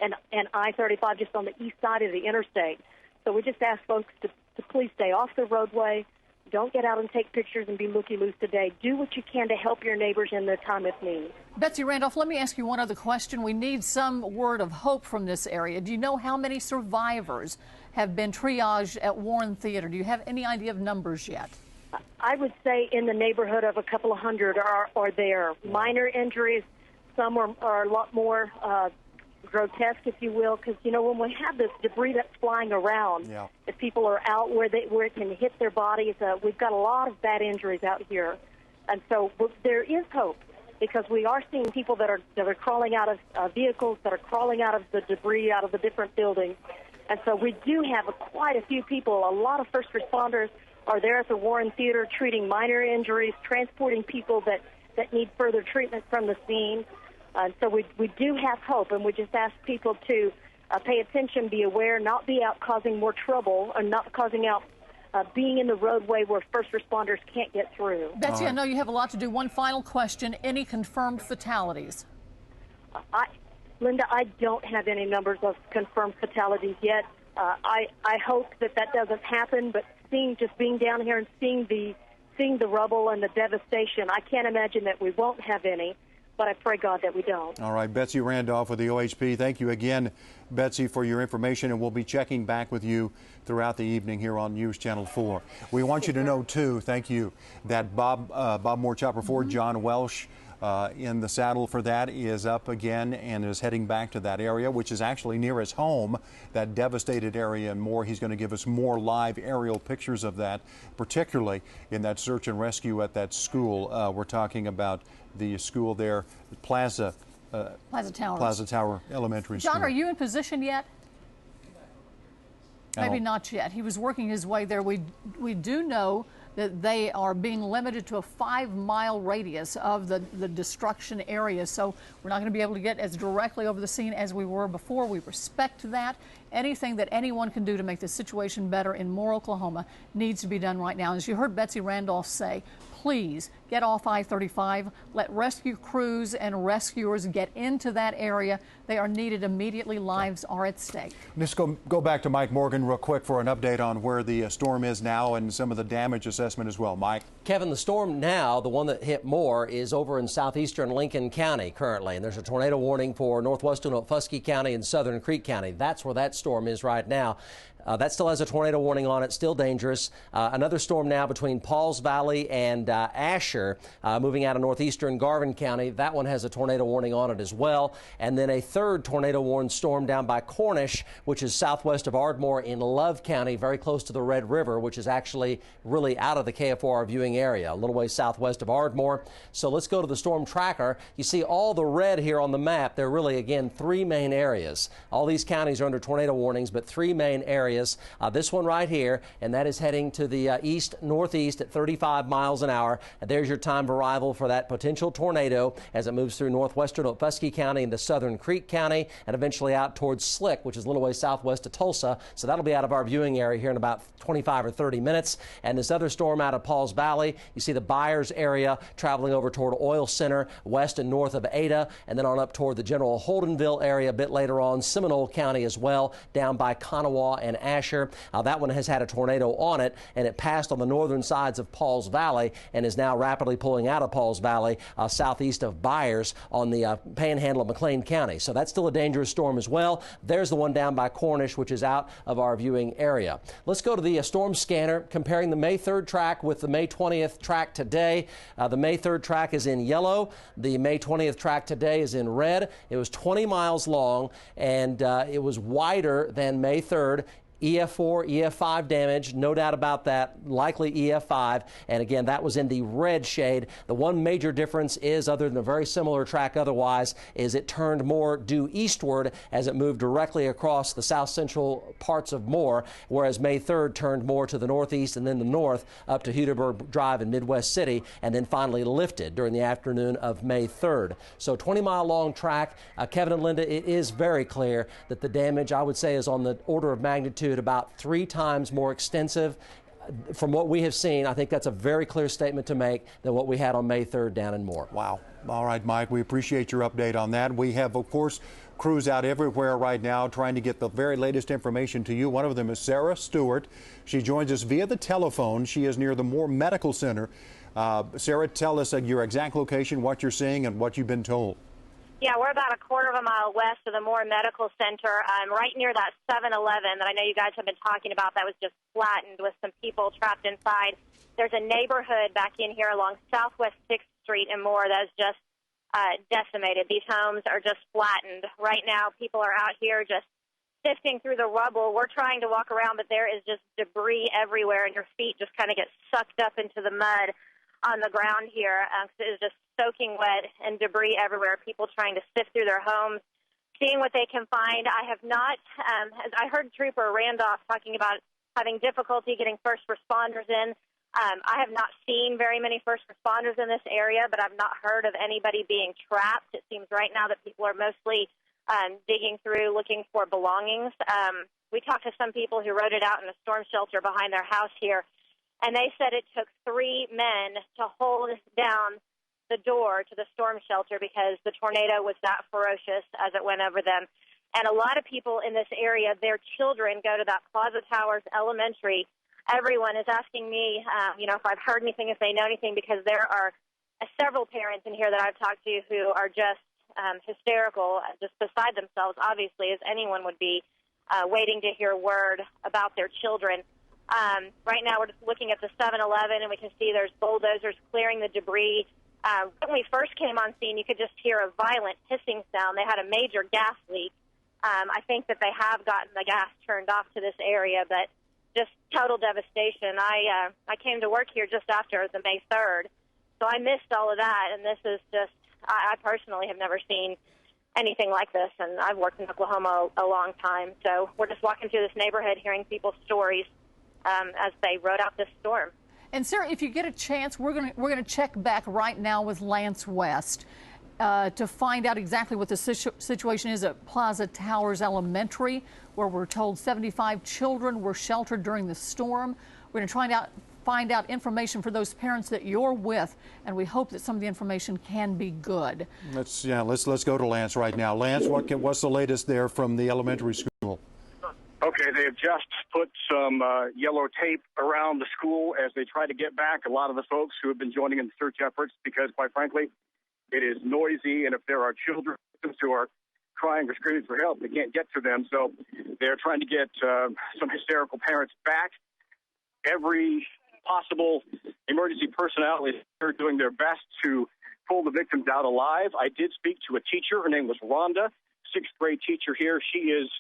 and I-35, just on the east side of the interstate. So we just ask folks to please stay off the roadway. Don't get out and take pictures and be looky-loose today. Do what you can to help your neighbors in the time of need. Betsy Randolph, let me ask you one other question. We need some word of hope from this area. Do you know how many survivors have been triaged at Warren Theater? Do you have any idea of numbers yet? I would say in the neighborhood of a couple of hundred are there. Minor injuries, some are a lot more grotesque, if you will, because, you know, when we have this debris that's flying around, if people are out where it can hit their bodies, we've got a lot of bad injuries out here. And so there is hope, because we are seeing people that are crawling out of vehicles, that are crawling out of the debris, out of the different buildings. And so we do have quite a few people, a lot of first responders are there at the Warren Theater treating minor injuries, transporting people that need further treatment from the scene. So we do have hope, and we just ask people to pay attention, be aware, not be out causing more trouble, and not causing out being in the roadway where first responders can't get through. Betsy, I know you have a lot to do. One final question. Any confirmed fatalities? Linda, I don't have any numbers of confirmed fatalities yet. I hope that doesn't happen, but being down here and seeing the rubble and the devastation, I can't imagine that we won't have any. but I pray God that we don't. All right, Betsy Randolph with the OHP. Thank you again, Betsy, for your information, and we'll be checking back with you throughout the evening here on News Channel 4. We want you to know, too, thank you, that Bob Moore Chopper Ford, John Welsh, in the saddle for that, is up again and is heading back to that area, which is actually near his home, that devastated area and more. He's going to give us more live aerial pictures of that, particularly in that search and rescue at that school. We're talking about the school there, Plaza Tower Elementary School. John, are you in position yet? Maybe not yet. He was working his way there. We do know that they are being limited to a 5-mile radius of the destruction area. So we're not going to be able to get as directly over the scene as we were before. We respect that. Anything that anyone can do to make the situation better in Moore, Oklahoma needs to be done right now. As you heard Betsy Randolph say, please get off I-35. Let rescue crews and rescuers get into that area. They are needed immediately. Lives are at stake. Let's go back to Mike Morgan real quick for an update on where the storm is now and some of the damage assessment as well. Mike? Kevin, the storm now, the one that hit Moore, is over in southeastern Lincoln County currently, and there's a tornado warning for northwestern Okfuskee County and southern Creek County. That's where that storm is right now. That still has a tornado warning on it, still dangerous. Another storm now between Pauls Valley and Asher, moving out of northeastern Garvin County. That one has a tornado warning on it as well. And then a third tornado warned storm down by Cornish, which is southwest of Ardmore in Love County, very close to the Red River, which is actually really out of the KFOR viewing area, a little way southwest of Ardmore. So let's go to the storm tracker. You see all the red here on the map. There are really, again, 3 main areas. All these counties are under tornado warnings, but 3 main areas. This one right here, and that is heading to the east-northeast at 35 miles an hour. And there's your time of arrival for that potential tornado as it moves through northwestern Okfuskee County into southern Creek County and eventually out towards Slick, which is a little way southwest of Tulsa. So that'll be out of our viewing area here in about 25 or 30 minutes. And this other storm out of Pauls Valley, you see the Byers area traveling over toward Oil Center, west and north of Ada, and then on up toward the General Holdenville area a bit later on, Seminole County as well, down by Kanawha and Asher. That one has had a tornado on it, and it passed on the northern sides of Pauls Valley and is now rapidly pulling out of Pauls Valley southeast of Byers on the panhandle of McLean County. So that's still a dangerous storm as well. There's the one down by Cornish, which is out of our viewing area. Let's go to the storm scanner, comparing the May 3rd track with the May 20th track today. The May 3rd track is in yellow. The May 20th track today is in red. It was 20 miles long, and it was wider than May 3rd. EF4, EF5 damage, no doubt about that, likely EF5. And again, that was in the red shade. The one major difference is, other than a very similar track otherwise, is it turned more due eastward as it moved directly across the south central parts of Moore, whereas May 3rd turned more to the northeast and then the north up to Huderberg Drive in Midwest City, and then finally lifted during the afternoon of May 3rd. So 20-mile long track. Kevin and Linda, it is very clear that the damage, I would say, is on the order of magnitude about 3 times more extensive. From what we have seen, I think that's a very clear statement to make than what we had on May 3rd down in Moore. Wow. All right, Mike, we appreciate your update on that. We have, of course, crews out everywhere right now trying to get the very latest information to you. One of them is Sarah Stewart. She joins us via the telephone. She is near the Moore Medical Center. Sarah, tell us your exact location, what you're seeing, and what you've been told. Yeah, we're about a quarter of a mile west of the Moore Medical Center, right near that 7-Eleven that I know you guys have been talking about that was just flattened with some people trapped inside. There's a neighborhood back in here along Southwest 6th Street in Moore that is just decimated. These homes are just flattened. Right now, people are out here just sifting through the rubble. We're trying to walk around, but there is just debris everywhere, and your feet just kind of get sucked up into the mud on the ground here. It is just soaking wet and debris everywhere. People trying to sift through their homes, seeing what they can find. I have not, I heard Trooper Randolph talking about having difficulty getting first responders in. I have not seen very many first responders in this area, but I've not heard of anybody being trapped. It seems right now that people are mostly digging through, looking for belongings. We talked to some people who rode it out in a storm shelter behind their house here, and they said it took 3 men to hold down the door to the storm shelter because the tornado was that ferocious as it went over them. And a lot of people in this area, their children go to that Plaza Towers Elementary. Everyone is asking me, if I've heard anything, if they know anything, because there are several parents in here that I've talked to who are just hysterical, just beside themselves, obviously, as anyone would be, waiting to hear word about their children. Right now we're just looking at the 7-Eleven, and we can see there's bulldozers clearing the debris. When we first came on scene, you could just hear a violent hissing sound. They had a major gas leak. I think that they have gotten the gas turned off to this area, but just total devastation. I came to work here just after the May 3rd, so I missed all of that, and this is just, I personally have never seen anything like this, and I've worked in Oklahoma a long time, so we're just walking through this neighborhood hearing people's stories as they rode out this storm. And Sarah, if you get a chance, we're going to check back right now with Lance West to find out exactly what the situation is at Plaza Towers Elementary, where we're told 75 children were sheltered during the storm. We're going to find out information for those parents that you're with, and we hope that some of the information can be good. Let's go to Lance right now. Lance, what's the latest there from the elementary school? Okay, they have just put some yellow tape around the school as they try to get back a lot of the folks who have been joining in the search efforts because, quite frankly, it is noisy, and if there are children who are crying or screaming for help, they can't get to them. So they're trying to get some hysterical parents back. Every possible emergency personnel is doing their best to pull the victims out alive. I did speak to a teacher. Her name was Rhonda, sixth grade teacher here. She is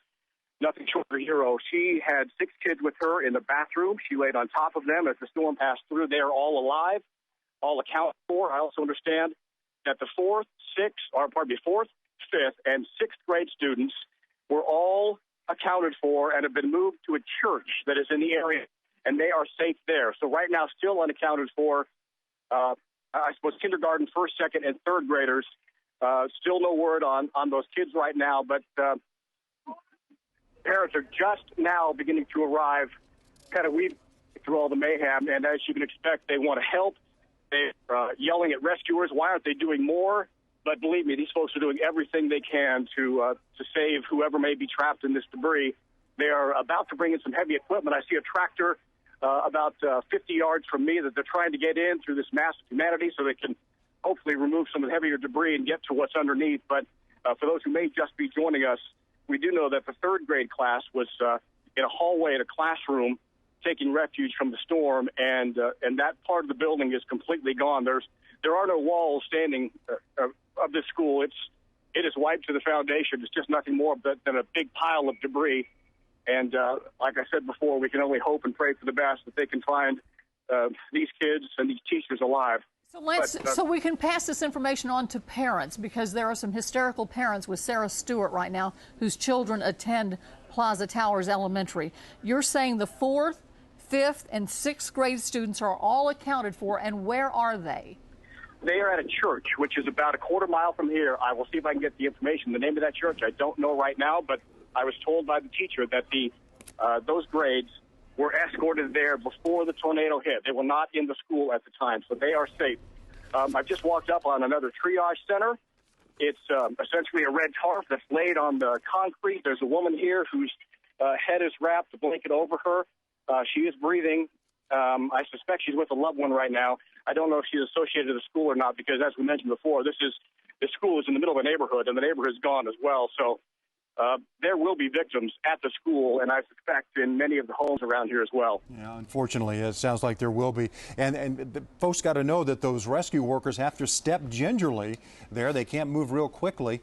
nothing short of a hero. She had 6 kids with her in the bathroom. She laid on top of them as the storm passed through. They are all alive, all accounted for. I also understand that the 4th, 5th, and 6th grade students were all accounted for and have been moved to a church that is in the area, and they are safe there. So right now, still unaccounted for, I suppose, kindergarten, 1st, 2nd, and 3rd graders. Still no word on those kids right now, but parents are just now beginning to arrive, kind of weaving through all the mayhem, and as you can expect, they want to help. They're yelling at rescuers. Why aren't they doing more? But believe me, these folks are doing everything they can to save whoever may be trapped in this debris. They are about to bring in some heavy equipment. I see a tractor about 50 yards from me that they're trying to get in through this mass of humanity so they can hopefully remove some of the heavier debris and get to what's underneath. But for those who may just be joining us, we do know that the 3rd grade class was in a hallway in a classroom taking refuge from the storm, and that part of the building is completely gone. There are no walls standing of this school. It is wiped to the foundation. It's just nothing more than a big pile of debris. And like I said before, we can only hope and pray for the best that they can find these kids and these teachers alive. So, Lance, so we can pass this information on to parents, because there are some hysterical parents with Sarah Stewart right now whose children attend Plaza Towers Elementary. You're saying the 4th, 5th, and 6th grade students are all accounted for, and where are they? They are at a church, which is about a quarter mile from here. I will see if I can get the information. The name of that church I don't know right now, but I was told by the teacher that those grades were escorted there before the tornado hit. They were not in the school at the time, so they are safe. I've just walked up on another triage center. It's essentially a red tarp that's laid on the concrete. There's a woman here whose head is wrapped, a blanket over her. She is breathing. I suspect she's with a loved one right now. I don't know if she's associated with the school or not, because as we mentioned before, the school is in the middle of a neighborhood, and the neighborhood is gone as well. So there will be victims at the school, and I suspect in many of the homes around here as well. Yeah, unfortunately, it sounds like there will be. And the folks got to know that those rescue workers have to step gingerly there. They can't move real quickly.